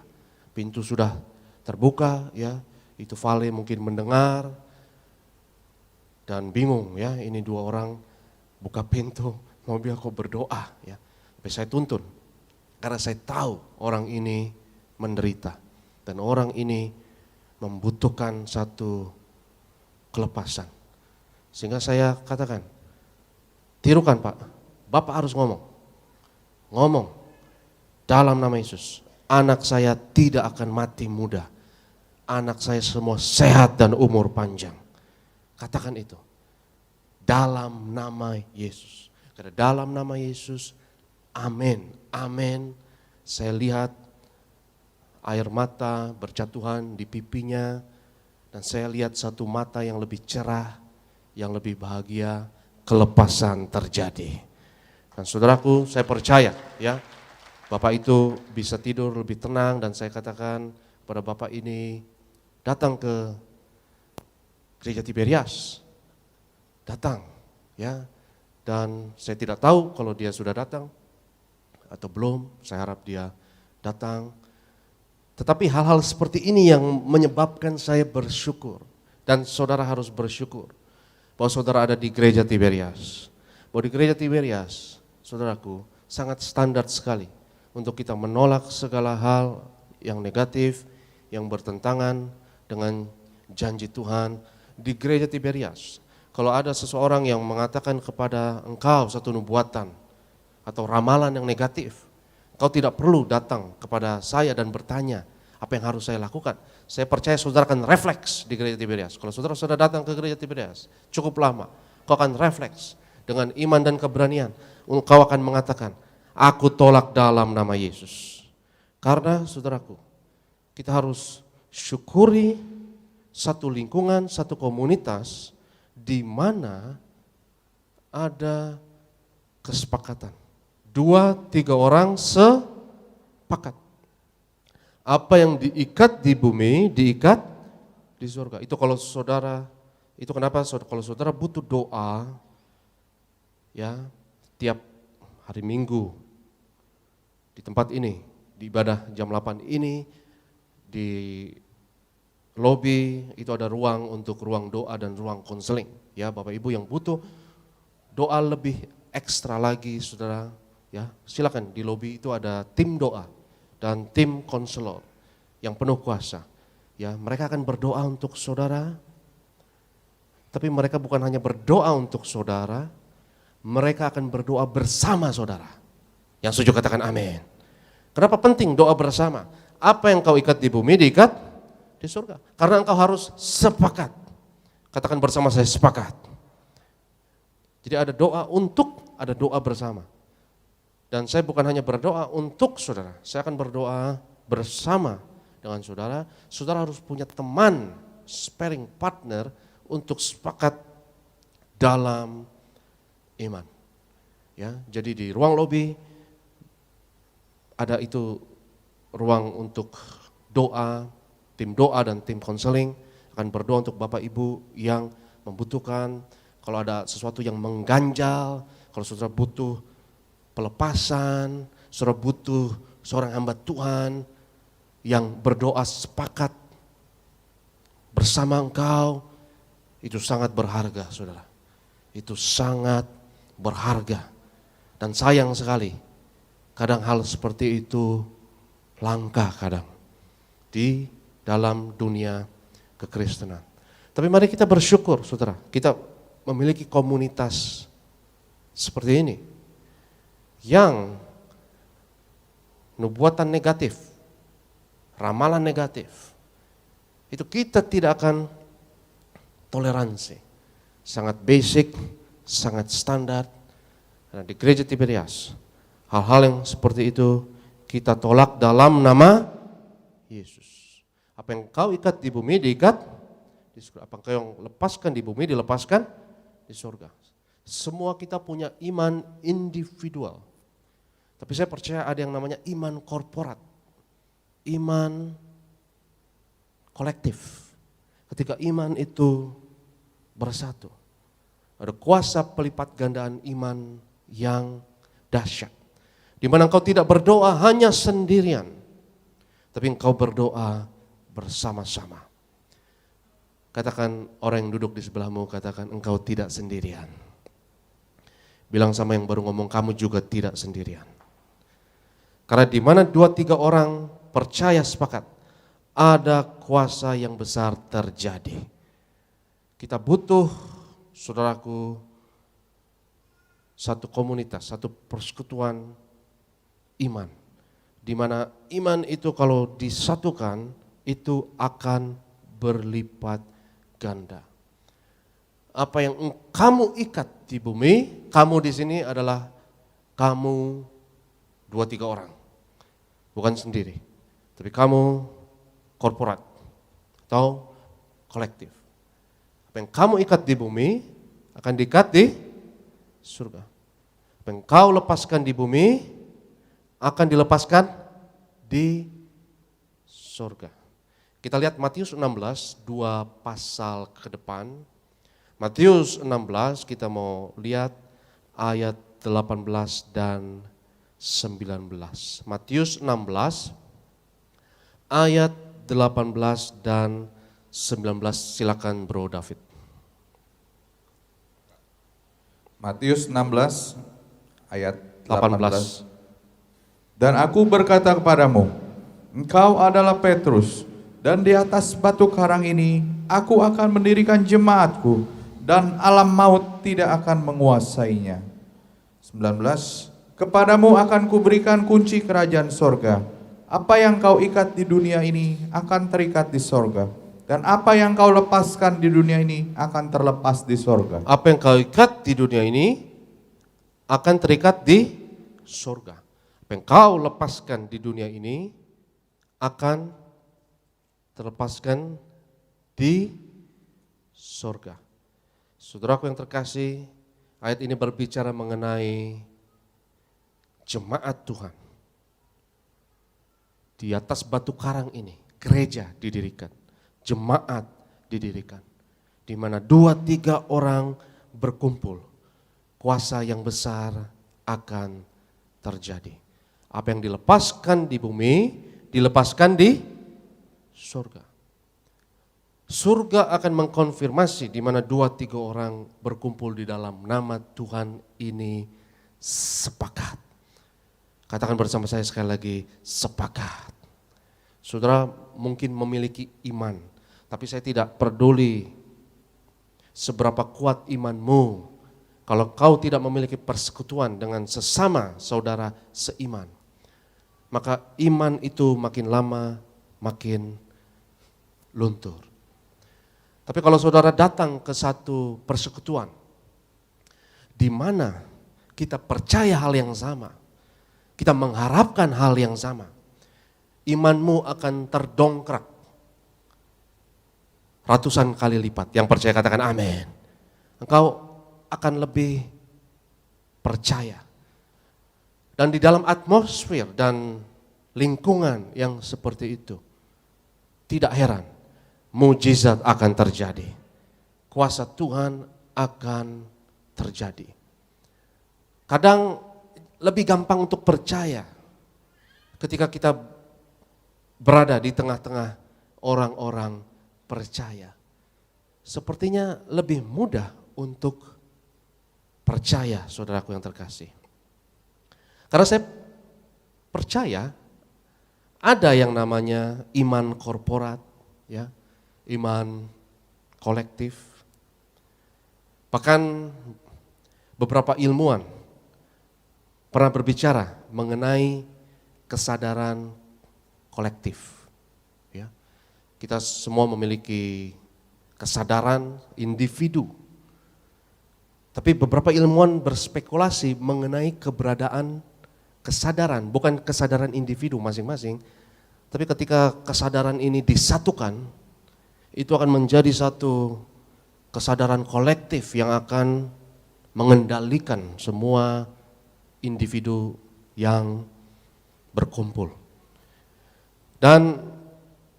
Pintu sudah terbuka, ya. Itu Vale mungkin mendengar dan bingung, ya. Ini dua orang buka pintu, mau biar kau berdoa, ya. Tapi saya tuntun karena saya tahu orang ini menderita dan orang ini membutuhkan satu kelepasan. Sehingga saya katakan, tirukan Pak, Bapak harus ngomong dalam nama Yesus. Anak saya tidak akan mati muda. Anak saya semua sehat dan umur panjang. Katakan itu. Dalam nama Yesus. Karena dalam nama Yesus, amin, amin. Saya lihat air mata berjatuhan di pipinya. Dan saya lihat satu mata yang lebih cerah, yang lebih bahagia, kelepasan terjadi. Dan saudaraku, saya percaya, ya, Bapak itu bisa tidur lebih tenang. Dan saya katakan pada Bapak ini, datang ke gereja Tiberias, datang, ya. Dan saya tidak tahu kalau dia sudah datang atau belum. Saya harap dia datang. Tetapi hal-hal seperti ini yang menyebabkan saya bersyukur. Dan saudara harus bersyukur bahwa saudara ada di gereja Tiberias. Bahwa di gereja Tiberias, saudaraku, sangat standar sekali untuk kita menolak segala hal yang negatif, yang bertentangan dengan janji Tuhan. Di gereja Tiberias, kalau ada seseorang yang mengatakan kepada engkau satu nubuatan atau ramalan yang negatif, kau tidak perlu datang kepada saya dan bertanya apa yang harus saya lakukan. Saya percaya saudara akan refleks di gereja Tiberias. Kalau saudara sudah datang ke gereja Tiberias cukup lama, kau akan refleks dengan iman dan keberanian. Kau akan mengatakan, aku tolak dalam nama Yesus. Karena saudaraku, kita harus syukuri satu lingkungan, satu komunitas di mana ada kesepakatan. 2-3 orang sepakat. Apa yang diikat di bumi, diikat di surga. Itu kalau saudara, itu kenapa kalau saudara butuh doa, ya, tiap hari Minggu di tempat ini, di ibadah jam 8 ini, di lobi itu ada ruang untuk ruang doa dan ruang konseling. Ya, Bapak Ibu yang butuh doa lebih ekstra lagi, saudara, ya, silakan di lobi itu ada tim doa dan tim konselor yang penuh kuasa. Ya, mereka akan berdoa untuk saudara. Tapi mereka bukan hanya berdoa untuk saudara, mereka akan berdoa bersama saudara. Yang setuju katakan amin. Kenapa penting doa bersama? Apa yang kau ikat di bumi diikat di surga. Karena engkau harus sepakat. Katakan bersama saya, sepakat. Jadi ada doa untuk, ada doa bersama. Dan saya bukan hanya berdoa untuk saudara, saya akan berdoa bersama dengan saudara. Saudara harus punya teman, sparring partner untuk sepakat dalam iman. Ya, jadi di ruang lobi ada itu ruang untuk doa, tim doa dan tim konseling akan berdoa untuk Bapak Ibu yang membutuhkan. Kalau ada sesuatu yang mengganjal, kalau saudara butuh pelepasan, saudara butuh seorang hamba Tuhan yang berdoa sepakat bersama engkau, itu sangat berharga, saudara. Itu sangat berharga. Dan sayang sekali, kadang hal seperti itu langka kadang di dalam dunia kekristenan. Tapi mari kita bersyukur, saudara, kita memiliki komunitas seperti ini. yang nubuatan negatif, ramalan negatif, itu kita tidak akan toleransi. Sangat basic, sangat standar. Karena di gereja Tiberias, hal-hal yang seperti itu kita tolak dalam nama Yesus. Apa yang kau ikat di bumi diikat di surga. Apa yang kau lepaskan di bumi dilepaskan di surga. Semua kita punya iman individual. Tapi saya percaya ada yang namanya iman korporat. Iman kolektif. Ketika iman itu bersatu. Ada kuasa pelipat gandaan iman yang dahsyat. Di mana engkau tidak berdoa hanya sendirian. Tapi engkau berdoa bersama-sama. Katakan orang yang duduk di sebelahmu, katakan engkau tidak sendirian. Bilang sama yang baru ngomong, kamu juga tidak sendirian. Karena di mana 2-3 orang percaya sepakat, ada kuasa yang besar terjadi. Kita butuh, saudaraku, satu komunitas, satu persekutuan iman. Di mana iman itu kalau disatukan, itu akan berlipat ganda. Apa yang kamu ikat di bumi, kamu di sini adalah kamu 2-3 orang. Bukan sendiri, tapi kamu korporat atau kolektif. Apa yang kamu ikat di bumi akan diikat di surga. Apa yang kau lepaskan di bumi akan dilepaskan di surga. Kita lihat Matius 16, 2 pasal ke depan. Matius 16 kita mau lihat ayat 18 dan 19. Matius 16 ayat 18 dan 19. Silakan Bro David. Matius 16 ayat 18. 18. Dan aku berkata kepadamu, engkau adalah Petrus, dan di atas batu karang ini aku akan mendirikan jemaatku, dan alam maut tidak akan menguasainya. 19. Kepadamu akan kuberikan kunci kerajaan sorga. Apa yang kau ikat di dunia ini akan terikat di sorga, dan apa yang kau lepaskan di dunia ini akan terlepas di sorga. Apa yang kau ikat di dunia ini akan terikat di surga. Apa yang kau lepaskan di dunia ini akan terlepaskan di surga. Saudaraku yang terkasih, ayat ini berbicara mengenai jemaat Tuhan. Di atas batu karang ini, gereja didirikan, jemaat didirikan. Di mana 2-3 orang berkumpul, kuasa yang besar akan terjadi. Apa yang dilepaskan di bumi, dilepaskan di surga. Surga akan mengkonfirmasi di mana 2-3 orang berkumpul di dalam nama Tuhan ini sepakat. Katakan bersama saya sekali lagi, sepakat. Saudara mungkin memiliki iman, tapi saya tidak peduli seberapa kuat imanmu. Kalau kau tidak memiliki persekutuan dengan sesama saudara seiman, maka iman itu makin lama makin luntur. Tapi kalau saudara datang ke satu persekutuan, di mana kita percaya hal yang sama, kita mengharapkan hal yang sama, imanmu akan terdongkrak ratusan kali lipat. Yang percaya katakan amin. Engkau akan lebih percaya. Dan di dalam atmosfer dan lingkungan yang seperti itu, tidak heran, mujizat akan terjadi. Kuasa Tuhan akan terjadi. Kadang lebih gampang untuk percaya ketika kita berada di tengah-tengah orang-orang percaya. Sepertinya lebih mudah untuk percaya, saudaraku yang terkasih. Karena saya percaya ada yang namanya iman korporat, ya, iman kolektif. Bahkan beberapa ilmuwan pernah berbicara mengenai kesadaran kolektif. Ya. Kita semua memiliki kesadaran individu. Tapi beberapa ilmuwan berspekulasi mengenai keberadaan kesadaran, bukan kesadaran individu masing-masing, tapi ketika kesadaran ini disatukan, itu akan menjadi satu kesadaran kolektif yang akan mengendalikan semua individu yang berkumpul. Dan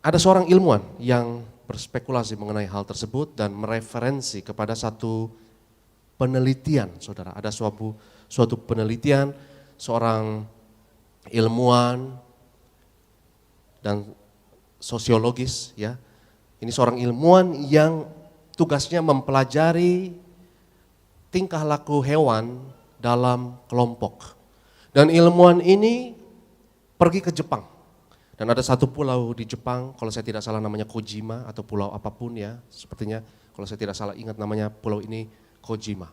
ada seorang ilmuwan yang berspekulasi mengenai hal tersebut dan mereferensi kepada satu penelitian, saudara. Ada suatu penelitian seorang ilmuwan dan sosiologis, ya. Ini seorang ilmuwan yang tugasnya mempelajari tingkah laku hewan dalam kelompok. Dan ilmuwan ini pergi ke Jepang. Dan ada satu pulau di Jepang, kalau saya tidak salah namanya Kojima atau pulau apapun ya, sepertinya kalau saya tidak salah ingat namanya pulau ini Kojima.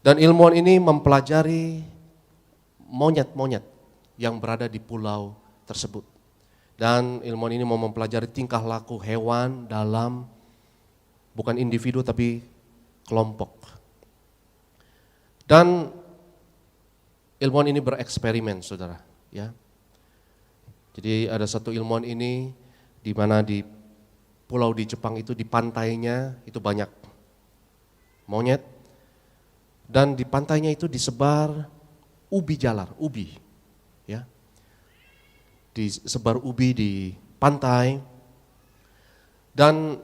Dan ilmuwan ini mempelajari monyet-monyet yang berada di pulau tersebut. Dan ilmuwan ini mau mempelajari tingkah laku hewan dalam bukan individu tapi kelompok. Dan ilmuwan ini bereksperimen, saudara. Ya. Jadi ada satu ilmuwan ini di mana di pulau di Jepang itu di pantainya itu banyak monyet. Dan di pantainya itu disebar ubi jalar, ubi. Ya. Disebar ubi di pantai. Dan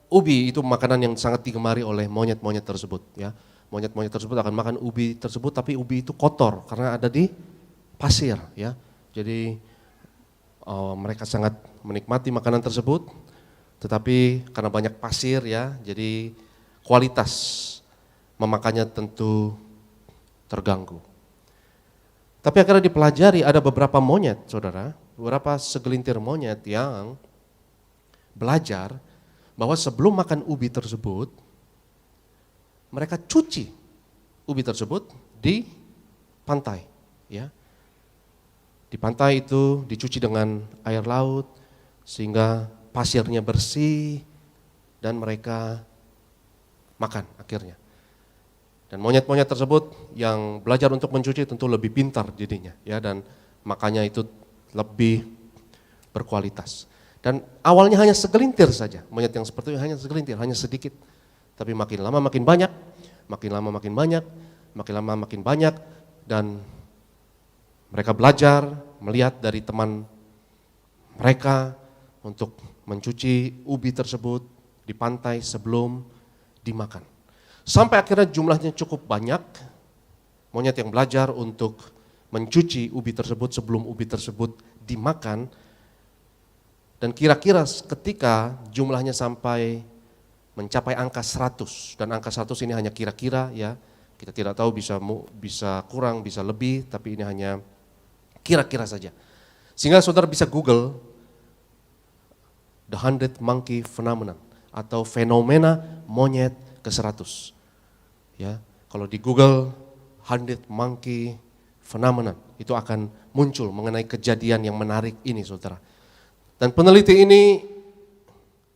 ubi itu makanan yang sangat digemari oleh monyet-monyet tersebut. Ya. Monyet-monyet tersebut akan makan ubi tersebut, tapi ubi itu kotor karena ada di pasir. Ya. Jadi mereka sangat menikmati makanan tersebut, tetapi karena banyak pasir ya, jadi kualitas memakannya tentu terganggu. Tapi akhirnya dipelajari ada beberapa monyet, saudara, beberapa segelintir monyet yang belajar bahwa sebelum makan ubi tersebut, mereka cuci ubi tersebut di pantai, ya. Di pantai itu dicuci dengan air laut sehingga pasirnya bersih dan mereka makan akhirnya. Dan monyet-monyet tersebut yang belajar untuk mencuci tentu lebih pintar jadinya, ya, dan makanya itu lebih berkualitas. Dan awalnya hanya segelintir saja, monyet yang seperti itu hanya segelintir, hanya sedikit. Tapi makin lama makin banyak, makin lama makin banyak, makin lama makin banyak, dan mereka belajar melihat dari teman mereka untuk mencuci ubi tersebut di pantai sebelum dimakan. Sampai akhirnya jumlahnya cukup banyak, monyet yang belajar untuk mencuci ubi tersebut sebelum ubi tersebut dimakan. Dan kira-kira ketika jumlahnya sampai mencapai angka 100, dan angka 100 ini hanya kira-kira ya, kita tidak tahu bisa kurang, bisa lebih, tapi ini hanya kira-kira saja. Sehingga saudara bisa Google The 100 Monkey Phenomenon atau fenomena monyet ke-100. Ya, kalau di Google 100 Monkey Phenomenon itu akan muncul mengenai kejadian yang menarik ini, saudara. Dan peneliti ini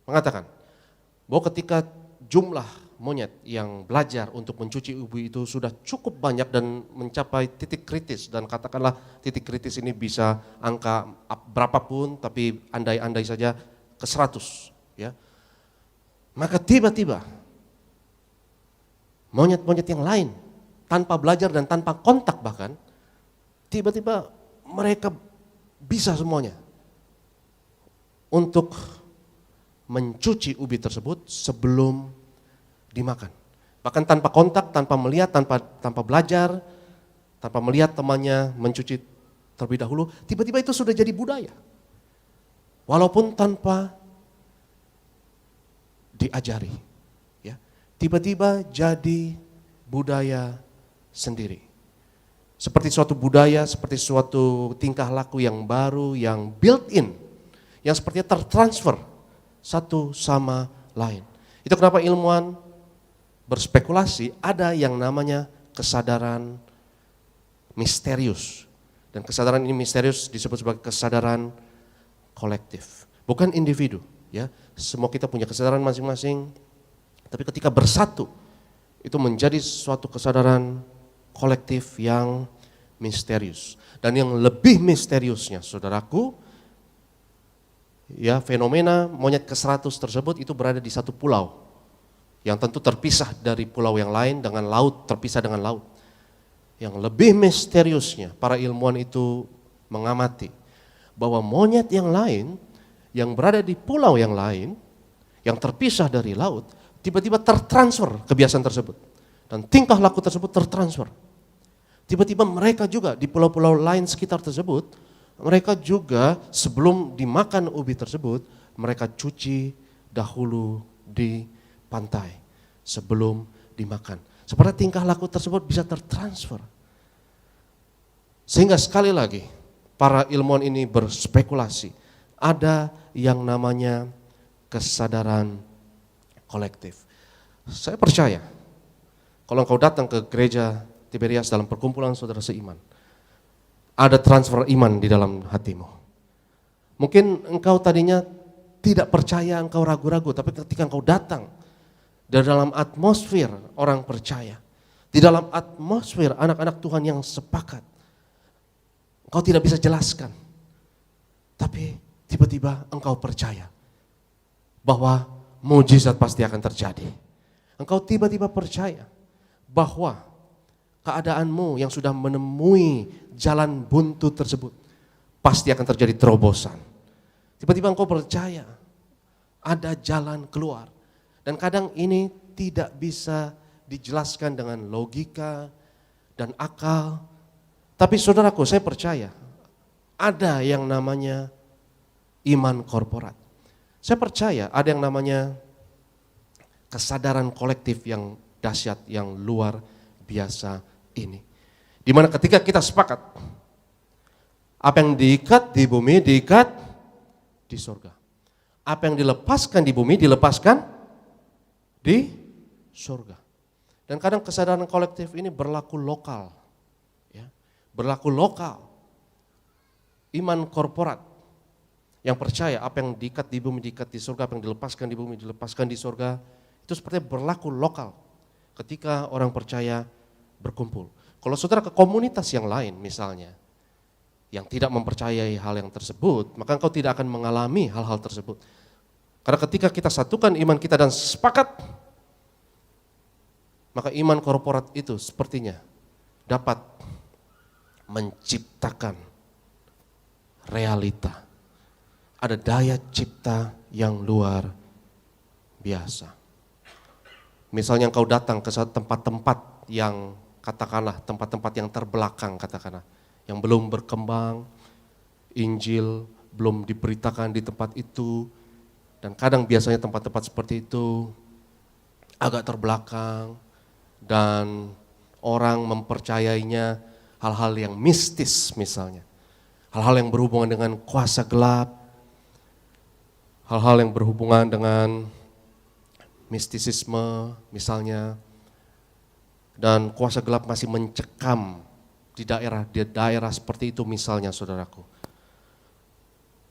mengatakan bahwa ketika jumlah monyet yang belajar untuk mencuci ubi itu sudah cukup banyak dan mencapai titik kritis, dan katakanlah titik kritis ini bisa angka berapapun tapi andai-andai saja ke 100 ya. Maka tiba-tiba monyet-monyet yang lain tanpa belajar dan tanpa kontak bahkan tiba-tiba mereka bisa semuanya untuk mencuci ubi tersebut sebelum dimakan. Bahkan tanpa kontak, tanpa melihat, tanpa belajar, tanpa melihat temannya mencuci terlebih dahulu, tiba-tiba itu sudah jadi budaya. Walaupun tanpa diajari. Ya. Tiba-tiba jadi budaya sendiri. Seperti suatu budaya, seperti suatu tingkah laku yang baru, yang built in, yang sepertinya tertransfer satu sama lain. Itu kenapa ilmuwan berspekulasi ada yang namanya kesadaran misterius. Dan kesadaran ini misterius disebut sebagai kesadaran kolektif. Bukan individu, ya. Semua kita punya kesadaran masing-masing, tapi ketika bersatu, itu menjadi suatu kesadaran kolektif yang misterius. Dan yang lebih misteriusnya, saudaraku, ya, fenomena monyet ke-100 tersebut itu berada di satu pulau yang tentu terpisah dari pulau yang lain, dengan laut, terpisah dengan laut. Yang lebih misteriusnya, para ilmuwan itu mengamati bahwa monyet yang lain yang berada di pulau yang lain, yang terpisah dari laut, tiba-tiba tertransfer kebiasaan tersebut. Dan tingkah laku tersebut tertransfer. Tiba-tiba mereka juga di pulau-pulau lain sekitar tersebut, mereka juga sebelum dimakan ubi tersebut, mereka cuci dahulu di pantai sebelum dimakan. Seperti tingkah laku tersebut bisa tertransfer. Sehingga sekali lagi para ilmuwan ini berspekulasi, ada yang namanya kesadaran kolektif. Saya percaya kalau engkau datang ke gereja Tiberias dalam perkumpulan saudara seiman, ada transfer iman di dalam hatimu. Mungkin engkau tadinya tidak percaya, engkau ragu-ragu, tapi ketika engkau datang di dalam atmosfer orang percaya, di dalam atmosfer anak-anak Tuhan yang sepakat, engkau tidak bisa jelaskan, tapi tiba-tiba engkau percaya bahwa mujizat pasti akan terjadi. Engkau tiba-tiba percaya bahwa keadaanmu yang sudah menemui jalan buntu tersebut pasti akan terjadi terobosan. Tiba-tiba engkau percaya ada jalan keluar. Dan kadang ini tidak bisa dijelaskan dengan logika dan akal. Tapi saudaraku, saya percaya ada yang namanya iman korporat. Saya percaya ada yang namanya kesadaran kolektif yang dahsyat, yang luar biasa ini. Dimana ketika kita sepakat, apa yang diikat di bumi diikat di surga. Apa yang dilepaskan di bumi dilepaskan di surga. Dan kadang kesadaran kolektif ini berlaku lokal, ya, berlaku lokal. Iman korporat yang percaya apa yang diikat di bumi diikat di surga, apa yang dilepaskan di bumi dilepaskan di surga, itu seperti berlaku lokal ketika orang percaya berkumpul. Kalau saudara ke komunitas yang lain misalnya, yang tidak mempercayai hal yang tersebut, maka engkau tidak akan mengalami hal-hal tersebut. Karena ketika kita satukan iman kita dan sepakat, maka iman korporat itu sepertinya dapat menciptakan realita. Ada daya cipta yang luar biasa. Misalnya engkau datang ke satu tempat-tempat yang katakanlah tempat-tempat yang terbelakang katakanlah, yang belum berkembang, Injil belum diberitakan di tempat itu, dan kadang biasanya tempat-tempat seperti itu agak terbelakang dan orang mempercayainya hal-hal yang mistis misalnya. Hal-hal yang berhubungan dengan kuasa gelap, hal-hal yang berhubungan dengan mistisisme misalnya, dan kuasa gelap masih mencekam di daerah seperti itu misalnya saudaraku.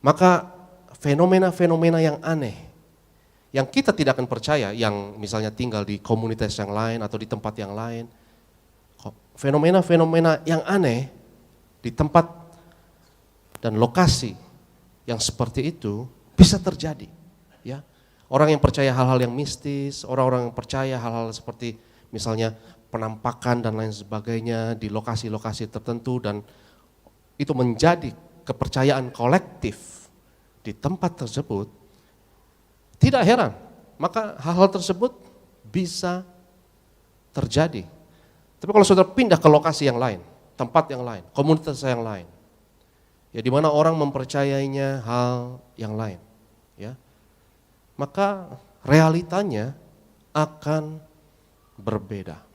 Maka fenomena-fenomena yang aneh, yang kita tidak akan percaya, yang misalnya tinggal di komunitas yang lain atau di tempat yang lain, fenomena-fenomena yang aneh di tempat dan lokasi yang seperti itu bisa terjadi. Ya, orang yang percaya hal-hal yang mistis, orang-orang yang percaya hal-hal seperti misalnya penampakan dan lain sebagainya di lokasi-lokasi tertentu, dan itu menjadi kepercayaan kolektif di tempat tersebut, tidak heran, maka hal-hal tersebut bisa terjadi. Tapi kalau saudara pindah ke lokasi yang lain, tempat yang lain, komunitas yang lain, ya di mana orang mempercayainya hal yang lain, ya, maka realitanya akan berbeda.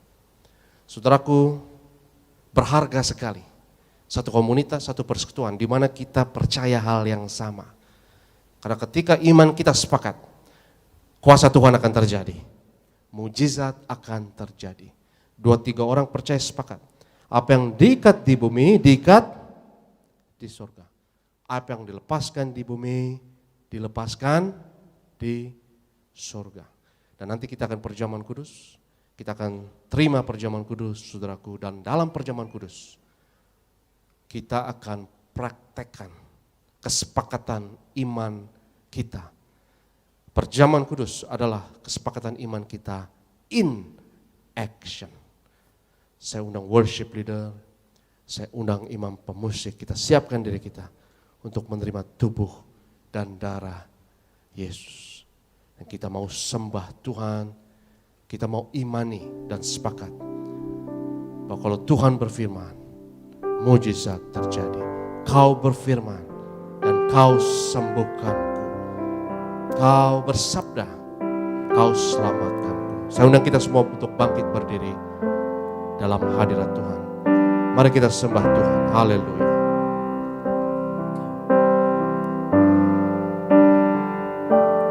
Saudaraku, berharga sekali satu komunitas, satu persekutuan di mana kita percaya hal yang sama. Karena ketika iman kita sepakat, kuasa Tuhan akan terjadi, mujizat akan terjadi. 2-3 orang percaya sepakat, Apa yang diikat di bumi, diikat di surga. Apa yang dilepaskan di bumi, dilepaskan di surga. Dan nanti kita akan perjamuan kudus. Kita akan terima perjamuan kudus, saudaraku. Dan dalam perjamuan kudus, kita akan praktekkan kesepakatan iman kita. Perjamuan kudus adalah kesepakatan iman kita in action. Saya undang worship leader, saya undang imam pemusik, kita siapkan diri kita untuk menerima tubuh dan darah Yesus. Dan kita mau sembah Tuhan, kita mau imani dan sepakat bahwa kalau Tuhan berfirman, mujizat terjadi. Kau berfirman dan kau sembuhkanku. Kau bersabda, kau selamatkanku. Saya undang kita semua untuk bangkit berdiri dalam hadirat Tuhan. Mari kita sembah Tuhan. Haleluya.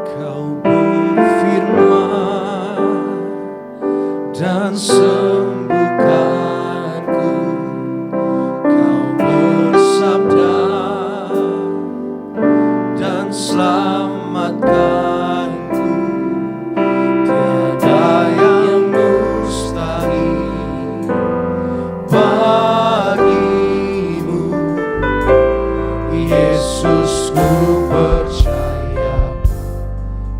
Kau berfirman dan sembuhkanku. Kau bersabda dan selamatkanku. Tiada yang mustahil bagimu, Yesus, ku percaya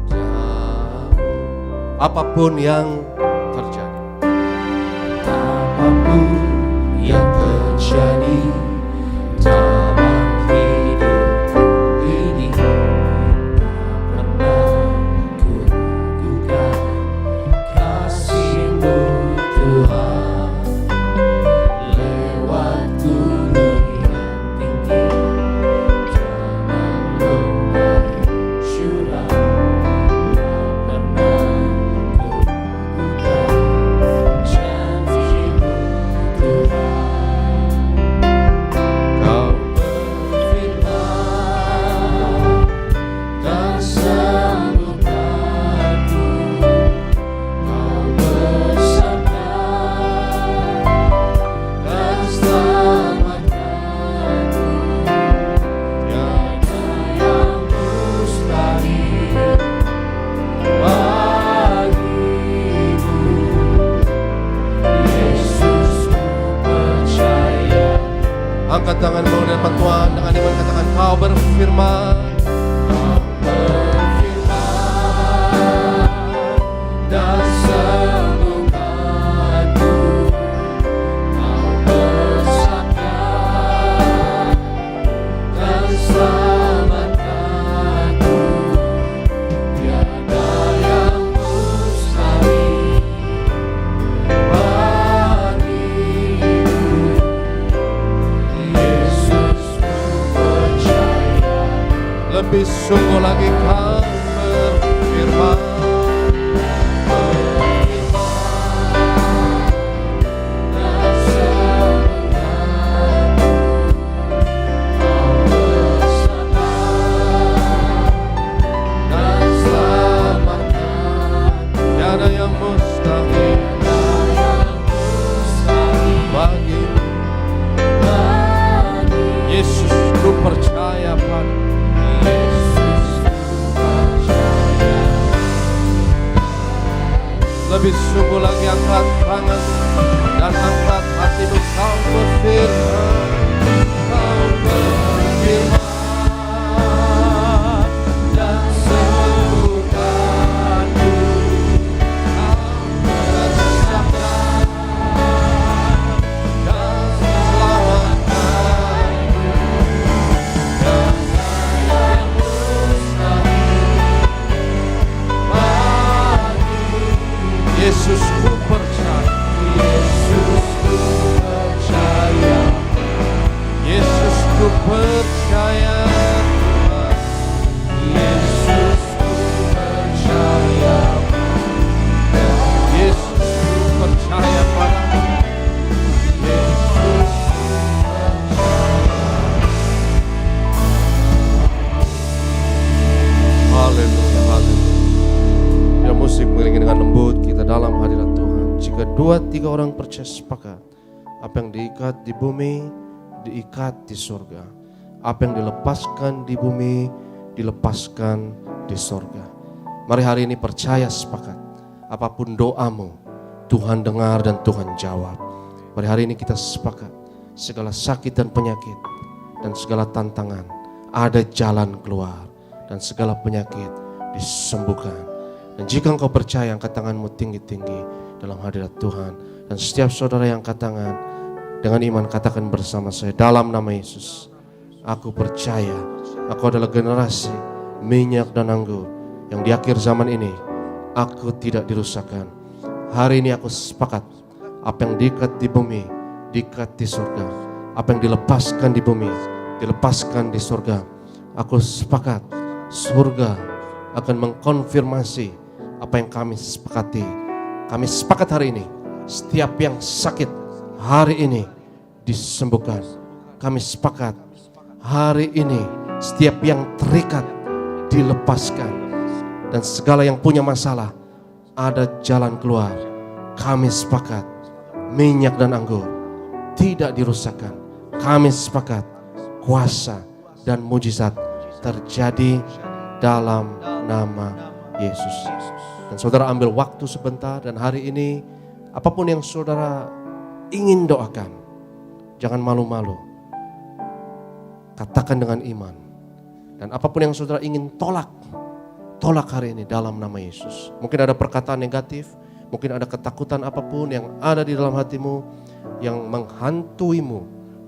padamu. Apapun yang terjadi, Apapun yang terjadi dalam hidupku ini, tak pernah ku ragukan kasih-Mu Tuhan. Lewat gunung yang tinggi, jalan lembah yang curam, tak pernah ku ragukan janji-Mu Tuhan. Kau berfirman dan sembuhkanku. Kau bersabda dan selamatkanku. Tiada yang mustahil bagimu, Yesus, ku percaya. angkat tanganmu dan Tuhan dengan iman katakan, kau berfirman. Kau berfirman dan sembuhkanku. Kau bersabda dan selamatkanku. Tiada yang mustahil bagimu, Yesus, ku percaya. Lebih sungguh lagi kau berfirman. Dan sembuhkanku. Kau bersabda dan selamatkanku. Tiada yang mustahil Tiada yang mustahil bagimu. bagimu, Yesus, ku percaya padamu. Yesus, ku percaya. Lebih sungguh lagi angkat tangan dan angkat hatimu. Kau berfirman. Kau berfirman Dan sembuhkanku. bersabda dan selamatkanku. Yang mustahil bagimu, Yesus, ku percaya. Yesus, ku percaya. Yesus, ku percaya. Yesus, ku percaya. Yesus, ku percaya padamu. Yesus, Haleluya, haleluya. Ya, musik mengiringi dengan lembut kita dalam hadirat Tuhan. Jika 2-3 orang percaya sepakat, Apa yang diikat di bumi, diikat di surga. Apa yang dilepaskan di bumi, dilepaskan di surga. Mari hari ini percaya, sepakat. Apapun doamu, Tuhan dengar dan Tuhan jawab. Mari hari ini kita sepakat. Segala sakit dan penyakit dan segala tantangan, ada jalan keluar. Dan segala penyakit disembuhkan. Dan jika engkau percaya, angkat tanganmu tinggi-tinggi dalam hadirat Tuhan. Dan setiap saudara yang angkat tangan, dengan iman katakan bersama saya, dalam nama Yesus, aku percaya aku adalah generasi minyak dan anggur yang di akhir zaman ini aku tidak dirusakkan. Hari ini aku sepakat, apa yang diikat di bumi, diikat di surga. Apa yang dilepaskan di bumi, dilepaskan di surga. Aku sepakat, surga akan mengkonfirmasi apa yang kami sepakati. Kami sepakat hari ini, setiap yang sakit hari ini disembuhkan. Kami sepakat hari ini, setiap yang terikat dilepaskan. Dan segala yang punya masalah, ada jalan keluar. Kami sepakat, minyak dan anggur tidak dirusakkan. Kami sepakat, kuasa dan mujizat terjadi dalam nama Yesus. Dan saudara ambil waktu sebentar, dan hari ini apapun yang saudara ingin doakan, jangan malu-malu. Katakan dengan iman. Dan apapun yang saudara ingin tolak hari ini dalam nama Yesus. Mungkin ada perkataan negatif, mungkin ada ketakutan apapun yang ada di dalam hatimu yang menghantuimu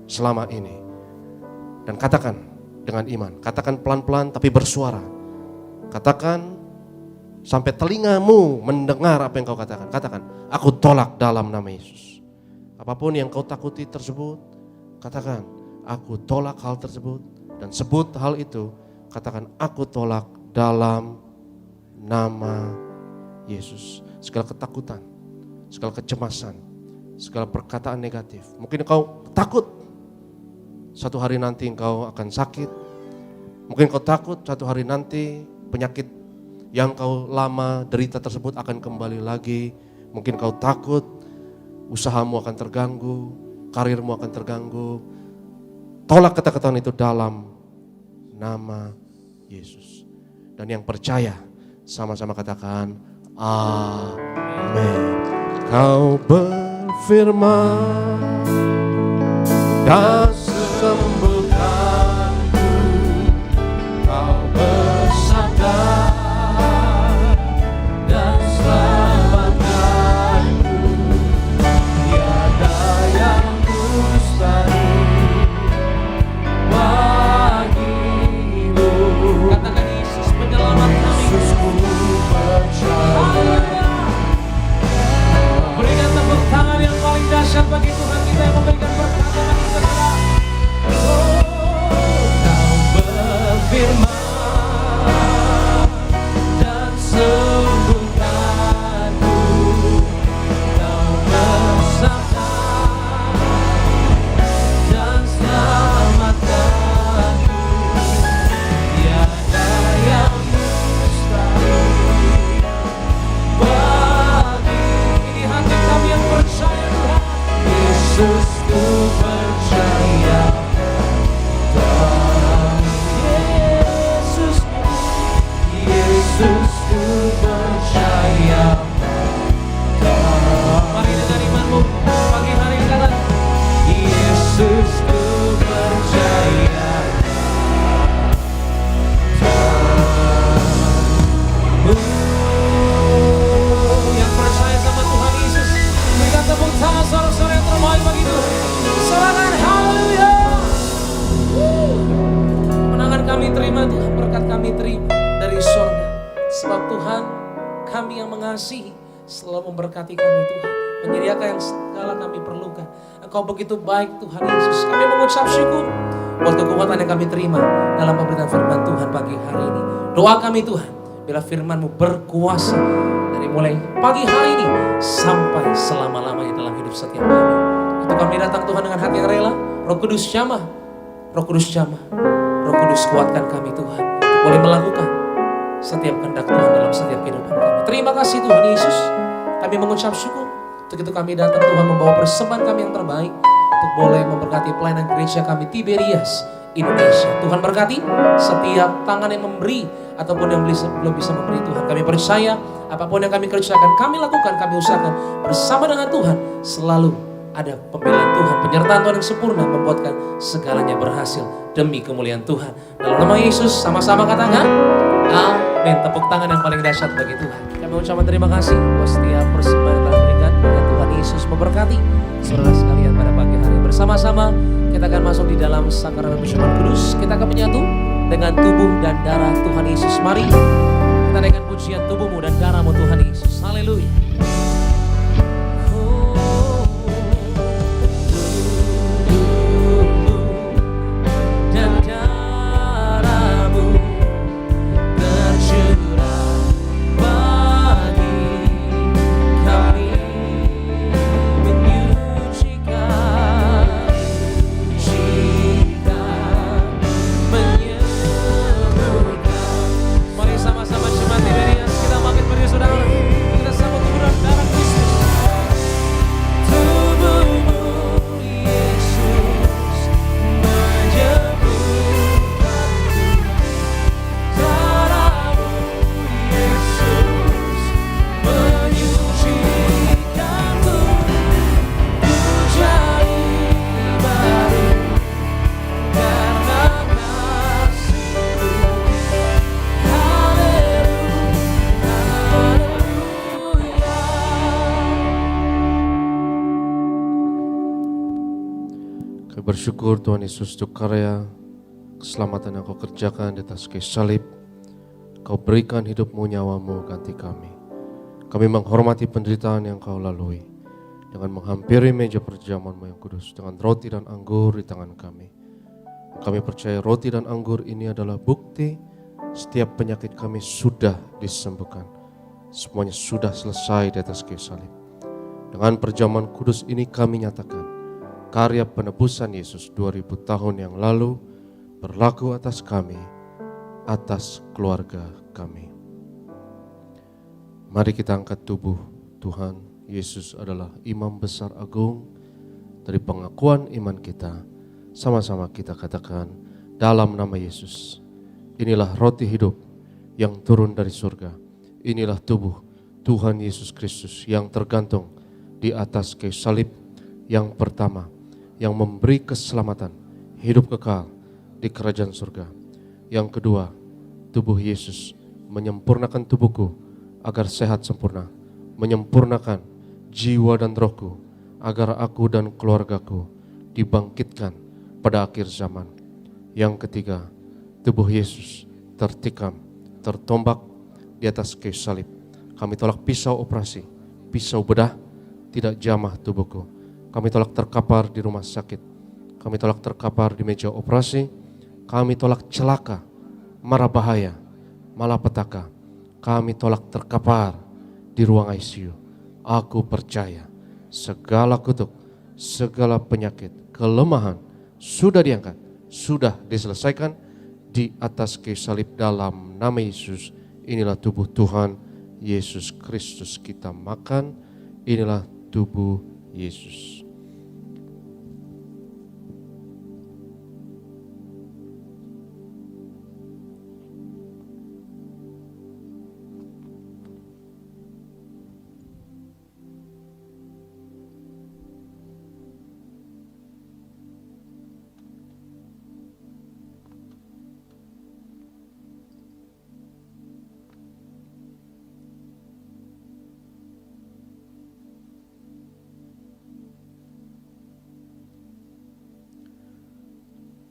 selama ini. Dan katakan dengan iman, katakan pelan-pelan tapi bersuara. Katakan sampai telingamu mendengar apa yang kau katakan. Katakan, aku tolak dalam nama Yesus. Apapun yang kau takuti tersebut, katakan, aku tolak hal tersebut. Dan sebut hal itu, katakan, aku tolak dalam nama Yesus. Segala ketakutan, segala kecemasan, segala perkataan negatif. Mungkin kau takut satu hari nanti engkau akan sakit. Mungkin kau takut satu hari nanti penyakit yang kau lama derita tersebut akan kembali lagi. Mungkin kau takut usahamu akan terganggu, karirmu akan terganggu. Tolak ketakutan itu dalam nama Yesus. Dan yang percaya sama-sama katakan amin. Kau berfirman dan sembuhkanku. Kau bersabda dan selamatkanku. Tiada yang mustahil bagimu. Katakan Yesus penyelamat kami. Yesusku percaya. Berikan tepuk tangan yang paling dahsyat bagi Tuhan kita yang memberikan berkat bagi kita. Oh, kau berfirman dan sembuhkanku. Kau bersabda dan selamatkanku. Tiada yang mustahil bagi. Ini hati kami yang percaya Tuhan. Yesus ku percaya. Yesus, Yesus ku percaya. Mari dengan imanmu pagi hari ini katakan, Yesus ku percaya. Yang percaya sama Tuhan Yesus, berikan tepuk tangan saudara-saudara yang terbaik bagi Tuhan. Silakan, haleluya. Kemenangan kami terima Tuhan, berkat kami terima dari surga. Sebab Tuhan kami yang mengasihi, selalu memberkati kami Tuhan, menyediakan yang segala kami perlukan. Engkau begitu baik Tuhan Yesus. Kami mengucap syukur buat kekuatan yang kami terima dalam pemberitaan firman Tuhan pagi hari ini. Doa kami Tuhan, bila firman-Mu berkuasa dari mulai pagi hari ini sampai selama-lamanya dalam hidup setiap kami. Itu kami datang Tuhan dengan hati yang rela. Roh Kudus jamah, Roh Kudus jamah, Roh Kudus kuatkan kami Tuhan untuk boleh melakukan setiap kehendak Tuhan dalam setiap kehidupan kami. Terima kasih Tuhan Yesus. Kami mengucap syukur Untuk itu kami datang Tuhan membawa persembahan kami yang terbaik untuk boleh memberkati pelayanan gereja kami Tiberias Indonesia. Tuhan berkati setiap tangan yang memberi ataupun yang belum bisa memberi Tuhan. Kami percaya apapun yang kami kerjakan, kami lakukan, kami usahakan bersama dengan Tuhan. Selalu ada pembelaan Tuhan, penyertaan Tuhan yang sempurna membuatkan segalanya berhasil demi kemuliaan Tuhan. Dalam nama Yesus sama-sama katakan amin. Tepuk tangan yang paling dahsyat bagi Tuhan. Kami ucapkan terima kasih buat setiap persembahan yang telah diberikan. Tuhan Yesus memberkati saudara sekalian pada pagi hari. Bersama-sama kita akan masuk di dalam sakramen penyucian kudus. Kita akan menyatu dengan tubuh dan darah Tuhan Yesus. Mari kita naikkan pujian tubuhmu dan darahmu Tuhan Yesus. Haleluya. Bersyukur Tuhan Yesus untuk karya keselamatan yang Kau kerjakan di atas kayu salib. Kau berikan hidupmu, nyawamu ganti kami. Kami menghormati penderitaan yang Kau lalui dengan menghampiri meja perjamuan-Mu yang kudus dengan roti dan anggur di tangan kami. Kami percaya roti dan anggur ini adalah bukti setiap penyakit kami sudah disembuhkan. Semuanya sudah selesai di atas kayu salib. Dengan perjamuan kudus ini kami nyatakan karya penebusan Yesus 2000 tahun yang lalu berlaku atas kami, atas keluarga kami. Mari kita angkat tubuh Tuhan. Yesus adalah imam besar agung. Dari pengakuan iman kita, sama-sama kita katakan dalam nama Yesus, inilah roti hidup yang turun dari surga. Inilah tubuh Tuhan Yesus Kristus yang tergantung di atas kayu salib yang pertama, yang memberi keselamatan, hidup kekal di kerajaan surga. Yang kedua, tubuh Yesus menyempurnakan tubuhku agar sehat sempurna, menyempurnakan jiwa dan rohku agar aku dan keluargaku dibangkitkan pada akhir zaman. Yang ketiga, tubuh Yesus tertikam, tertombak di atas kayu salib. Kami tolak pisau operasi, pisau bedah tidak jamah tubuhku. Kami tolak terkapar di rumah sakit. Kami tolak terkapar di meja operasi. Kami tolak celaka, mara bahaya, malapetaka. Kami tolak terkapar di ruang ICU. Aku percaya segala kutuk, segala penyakit, kelemahan sudah diangkat, sudah diselesaikan di atas kayu salib dalam nama Yesus. Inilah tubuh Tuhan Yesus Kristus. Kita makan, inilah tubuh Yesus.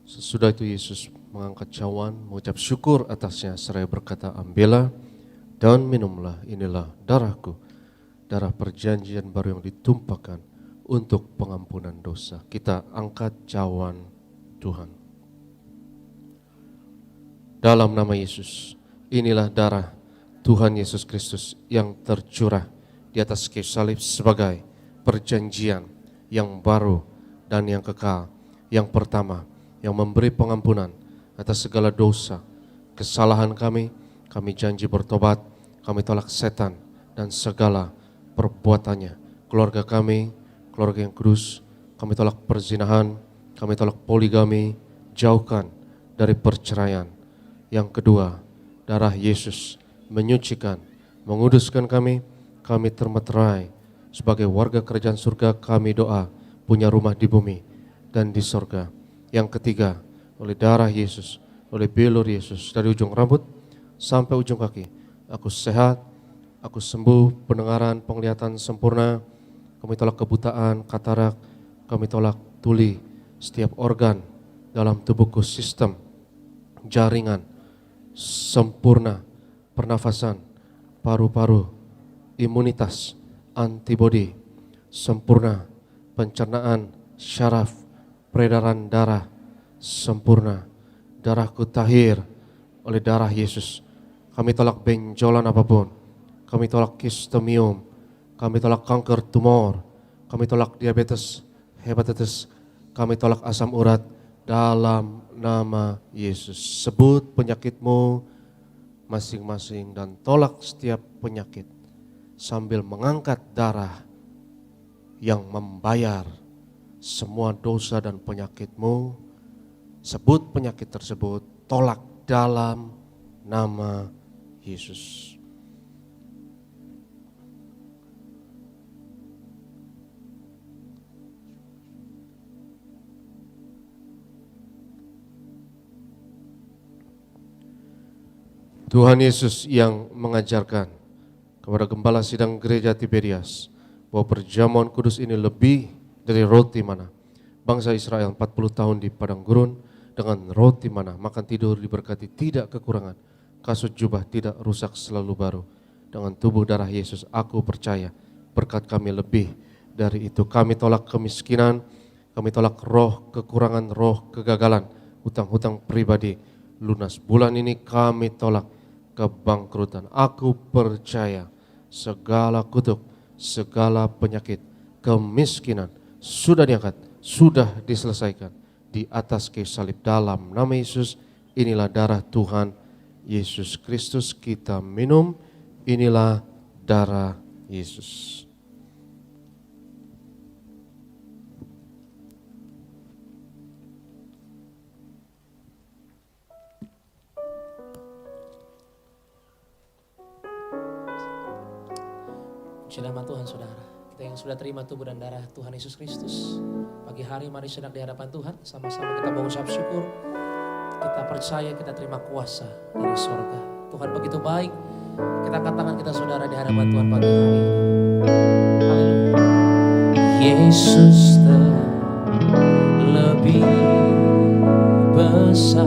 Sesudah itu Yesus mengangkat cawan, mengucap syukur atasnya seraya berkata, ambillah dan minumlah, inilah darahku, darah perjanjian baru yang ditumpahkan untuk pengampunan dosa. Kita angkat cawan Tuhan. Dalam nama Yesus, inilah darah Tuhan Yesus Kristus yang tercurah di atas kayu salib sebagai perjanjian yang baru dan yang kekal. Yang pertama, yang memberi pengampunan atas segala dosa, kesalahan kami janji bertobat, kami tolak setan dan segala perbuatannya, keluarga kami, keluarga yang kudus. Kami tolak perzinahan, kami tolak poligami, jauhkan dari perceraian. Yang kedua, darah Yesus menyucikan, menguduskan kami termeterai sebagai warga kerajaan surga. Kami doa punya rumah di bumi dan di sorga. Yang ketiga, oleh darah Yesus, oleh bilur Yesus, dari ujung rambut sampai ujung kaki, aku sehat, aku sembuh, pendengaran, penglihatan sempurna. Kami tolak kebutaan, katarak, kami tolak tuli, setiap organ dalam tubuhku, sistem, jaringan, sempurna, pernafasan, paru-paru, imunitas, antibodi, sempurna, pencernaan, syaraf, peredaran darah, sempurna. Darahku tahir oleh darah Yesus. Kami tolak benjolan apapun, kami tolak kistemium, kami tolak kanker tumor, kami tolak diabetes, hepatitis, kami tolak asam urat dalam nama Yesus. Sebut penyakitmu masing-masing dan tolak setiap penyakit sambil mengangkat darah yang membayar semua dosa dan penyakitmu. Sebut penyakit tersebut, tolak dalam nama Yesus. Tuhan Yesus yang mengajarkan kepada gembala sidang gereja Tiberias bahwa perjamuan kudus ini lebih dari roti mana bangsa Israel 40 tahun di padang gurun dengan roti mana makan tidur diberkati tidak kekurangan, kasut jubah tidak rusak selalu baru. Dengan tubuh darah Yesus aku percaya berkat kami lebih dari itu. Kami tolak kemiskinan, kami tolak roh kekurangan, roh kegagalan, hutang-hutang pribadi lunas. Bulan ini kami tolak kebangkrutan. Aku percaya segala kutuk, segala penyakit, kemiskinan sudah diangkat, sudah diselesaikan di atas kayu salib dalam nama Yesus. Inilah darah Tuhan Yesus Kristus, kita minum. Inilah darah Yesus. Puji nama Tuhan saudara. Kita yang sudah terima tubuh dan darah Tuhan Yesus Kristus, pagi hari mari sedang di hadapan Tuhan, sama-sama kita mengucap syukur. Kita percaya kita terima kuasa dari surga. Tuhan begitu baik. Kita angkat tangan kita saudara di hadapan Tuhan pagi hari ini. Haleluya. Yesus terlebih besar.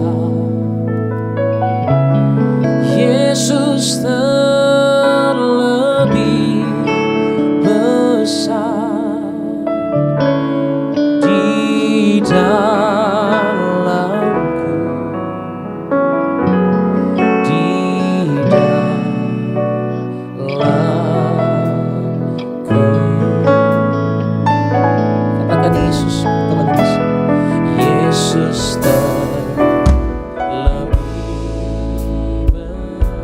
Yesus terlebih besar di dalamku, di dalamku. Katakan Yesus terlebih besar. Yesus terlebih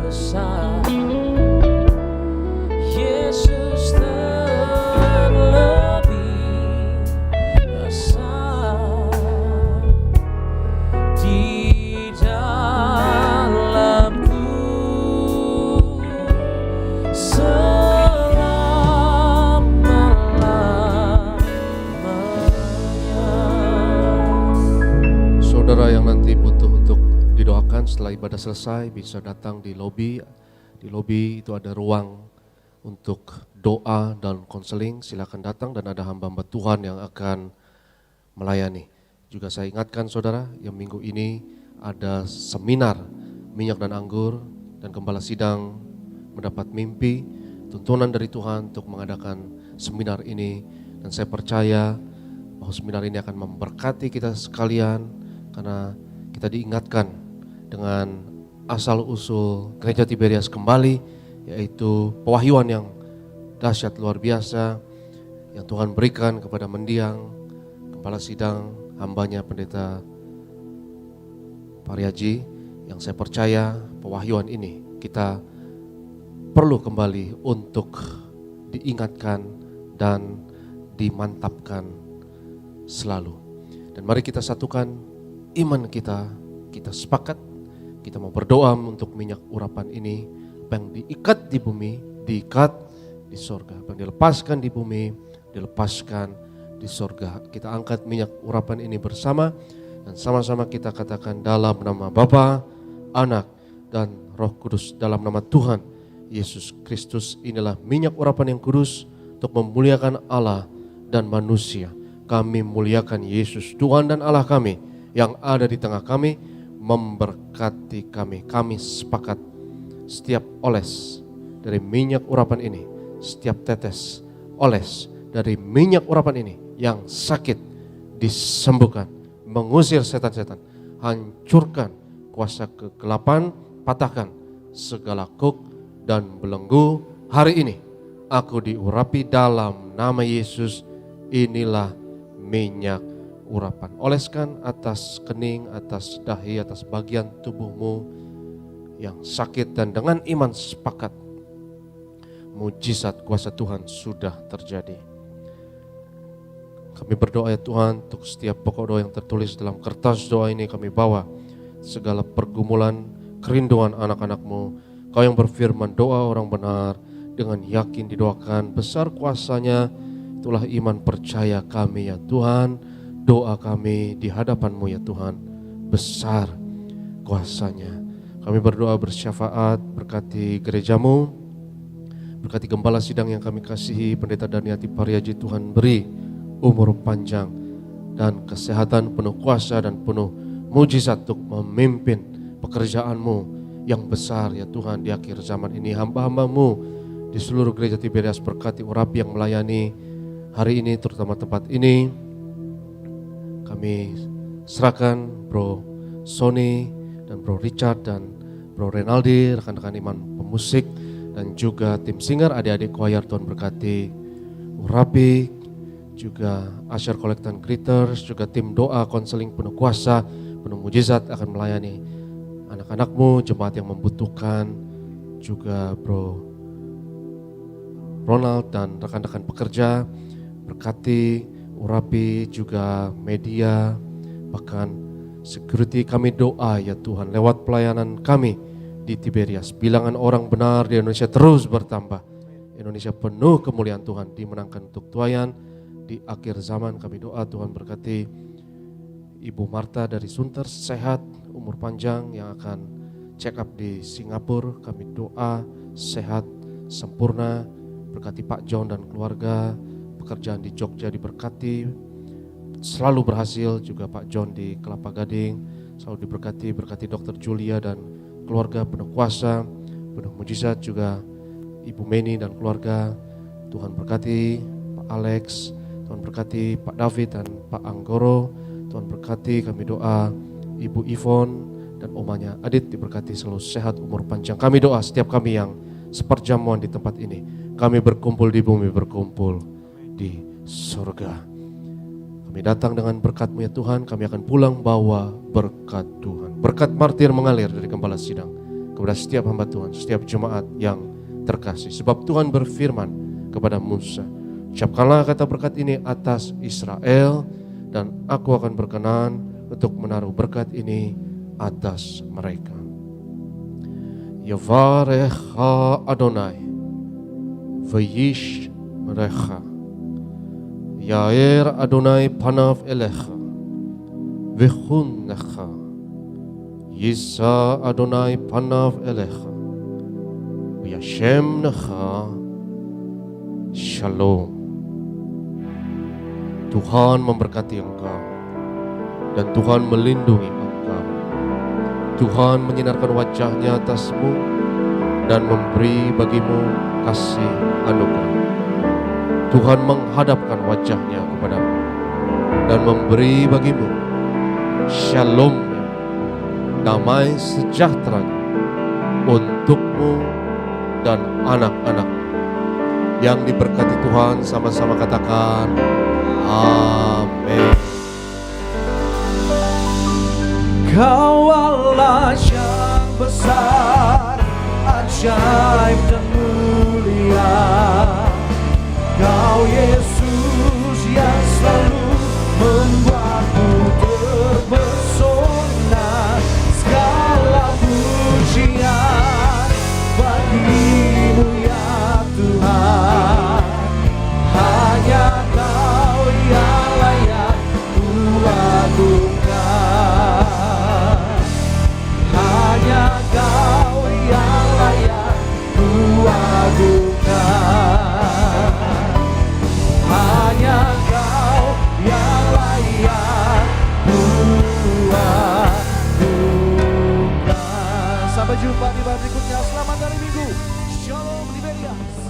besar. Yesus terlebih besar di dalamku selama-lamanya. Saudara yang nanti butuh untuk didoakan setelah ibadah selesai bisa datang di lobi. Di lobi itu ada ruang untuk doa dan konseling. Silakan datang dan ada hamba-hamba Tuhan yang akan melayani. Juga saya ingatkan saudara, yang minggu ini ada seminar minyak dan anggur dan gembala sidang mendapat mimpi, tuntunan dari Tuhan untuk mengadakan seminar ini. Dan saya percaya bahwa seminar ini akan memberkati kita sekalian karena kita diingatkan dengan asal-usul gereja Tiberias kembali, yaitu pewahyuan yang dahsyat luar biasa yang Tuhan berikan kepada mendiang, kepala sidang, hambanya pendeta Pariaji, yang saya percaya pewahyuan ini kita perlu kembali untuk diingatkan dan dimantapkan selalu. Dan mari kita satukan iman kita, kita sepakat, kita mau berdoa untuk minyak urapan ini. Apa yang diikat di bumi, diikat di sorga. Apa yang dilepaskan di bumi, dilepaskan di sorga. Kita angkat minyak urapan ini bersama dan sama-sama kita katakan dalam nama Bapa, Anak, dan Roh Kudus, dalam nama Tuhan Yesus Kristus. Inilah minyak urapan yang kudus untuk memuliakan Allah dan manusia. Kami muliakan Yesus, Tuhan dan Allah kami yang ada di tengah kami, memberkati kami. Kami sepakat setiap oles dari minyak urapan ini, setiap tetes oles dari minyak urapan ini yang sakit disembuhkan, mengusir setan-setan, hancurkan kuasa kegelapan, patahkan segala kuk dan belenggu. Hari ini aku diurapi dalam nama Yesus. Inilah minyak urapan. Oleskan atas kening, atas dahi, atas bagian tubuhmu yang sakit, dan dengan iman sepakat mujizat kuasa Tuhan sudah terjadi. Kami berdoa ya Tuhan, untuk setiap pokok doa yang tertulis dalam kertas doa ini kami bawa segala pergumulan, kerinduan anak-anak-Mu. Kau yang berfirman doa orang benar dengan yakin didoakan, besar kuasanya. Itulah iman percaya kami ya Tuhan. Doa kami di hadapan-Mu ya Tuhan, besar kuasanya. Kami berdoa bersyafaat, berkati gereja-Mu, berkati gembala sidang yang kami kasihi, Pendeta Daniati Pariaji. Tuhan beri umur panjang dan kesehatan, penuh kuasa dan penuh mujizat untuk memimpin pekerjaan-Mu yang besar ya Tuhan di akhir zaman ini. Hamba-hamba-Mu di seluruh gereja Tiberias, berkati urapi yang melayani hari ini, terutama tempat ini. Kami serahkan Bro Sony dan Bro Richard dan Bro Renaldi, rekan-rekan iman pemusik, dan juga tim singer, adik-adik choir. Tuhan berkati urapi, juga Usher Collectan Greeters, juga tim doa konseling penuh kuasa, penuh mujizat akan melayani anak-anak-Mu, jemaat yang membutuhkan, juga Bro Ronald dan rekan-rekan pekerja. Berkati, urapi juga media, bahkan security. Kami doa ya Tuhan, lewat pelayanan kami di Tiberias, bilangan orang benar di Indonesia terus bertambah. Indonesia penuh kemuliaan Tuhan, dimenangkan untuk tuayan di akhir zaman. Kami doa Tuhan berkati Ibu Marta dari Sunter, sehat, umur panjang, yang akan check up di Singapura. Kami doa sehat, sempurna. Berkati Pak John dan keluarga, pekerjaan di Jogja diberkati, selalu berhasil. Juga Pak John di Kelapa Gading selalu diberkati. Berkati Dr. Julia dan keluarga, penuh kuasa, penuh mujizat. Juga Ibu Meni dan keluarga, Tuhan berkati. Pak Alex, Tuhan berkati. Pak David dan Pak Anggoro, Tuhan berkati. Kami doa Ibu Yvonne dan omanya Adit diberkati, selalu sehat, umur panjang. Kami doa setiap kami yang seperjamuan di tempat ini, kami berkumpul di bumi, berkumpul di surga. Kami datang dengan berkat-Mu ya Tuhan. Kami akan pulang bawa berkat Tuhan. Berkat martir mengalir dari gembala sidang kepada setiap hamba Tuhan, setiap jemaat yang terkasih. Sebab Tuhan berfirman kepada Musa, ucapkanlah kata berkat ini atas Israel, dan aku akan berkenan untuk menaruh berkat ini atas mereka. Yavarecha Adonai Vayish merecha, Yair Adonai panav elecha Vechunnecha, Yisa Adonai panav elecha Vyashem necha Shalom. Tuhan memberkati engkau dan Tuhan melindungi engkau. Tuhan menyinarkan wajahnya atasmu dan memberi bagimu kasih anugerah. Tuhan menghadapkan wajahnya kepadamu dan memberi bagimu shalom-Nya, damai sejahtera untukmu dan anak-anak. Yang diberkati Tuhan sama-sama katakan amin. Kau Allah yang besar, ajaib dan mulia. Kau Yesus Sampai jumpa di bar berikutnya. Selamat hari Minggu. Shalom Liberia.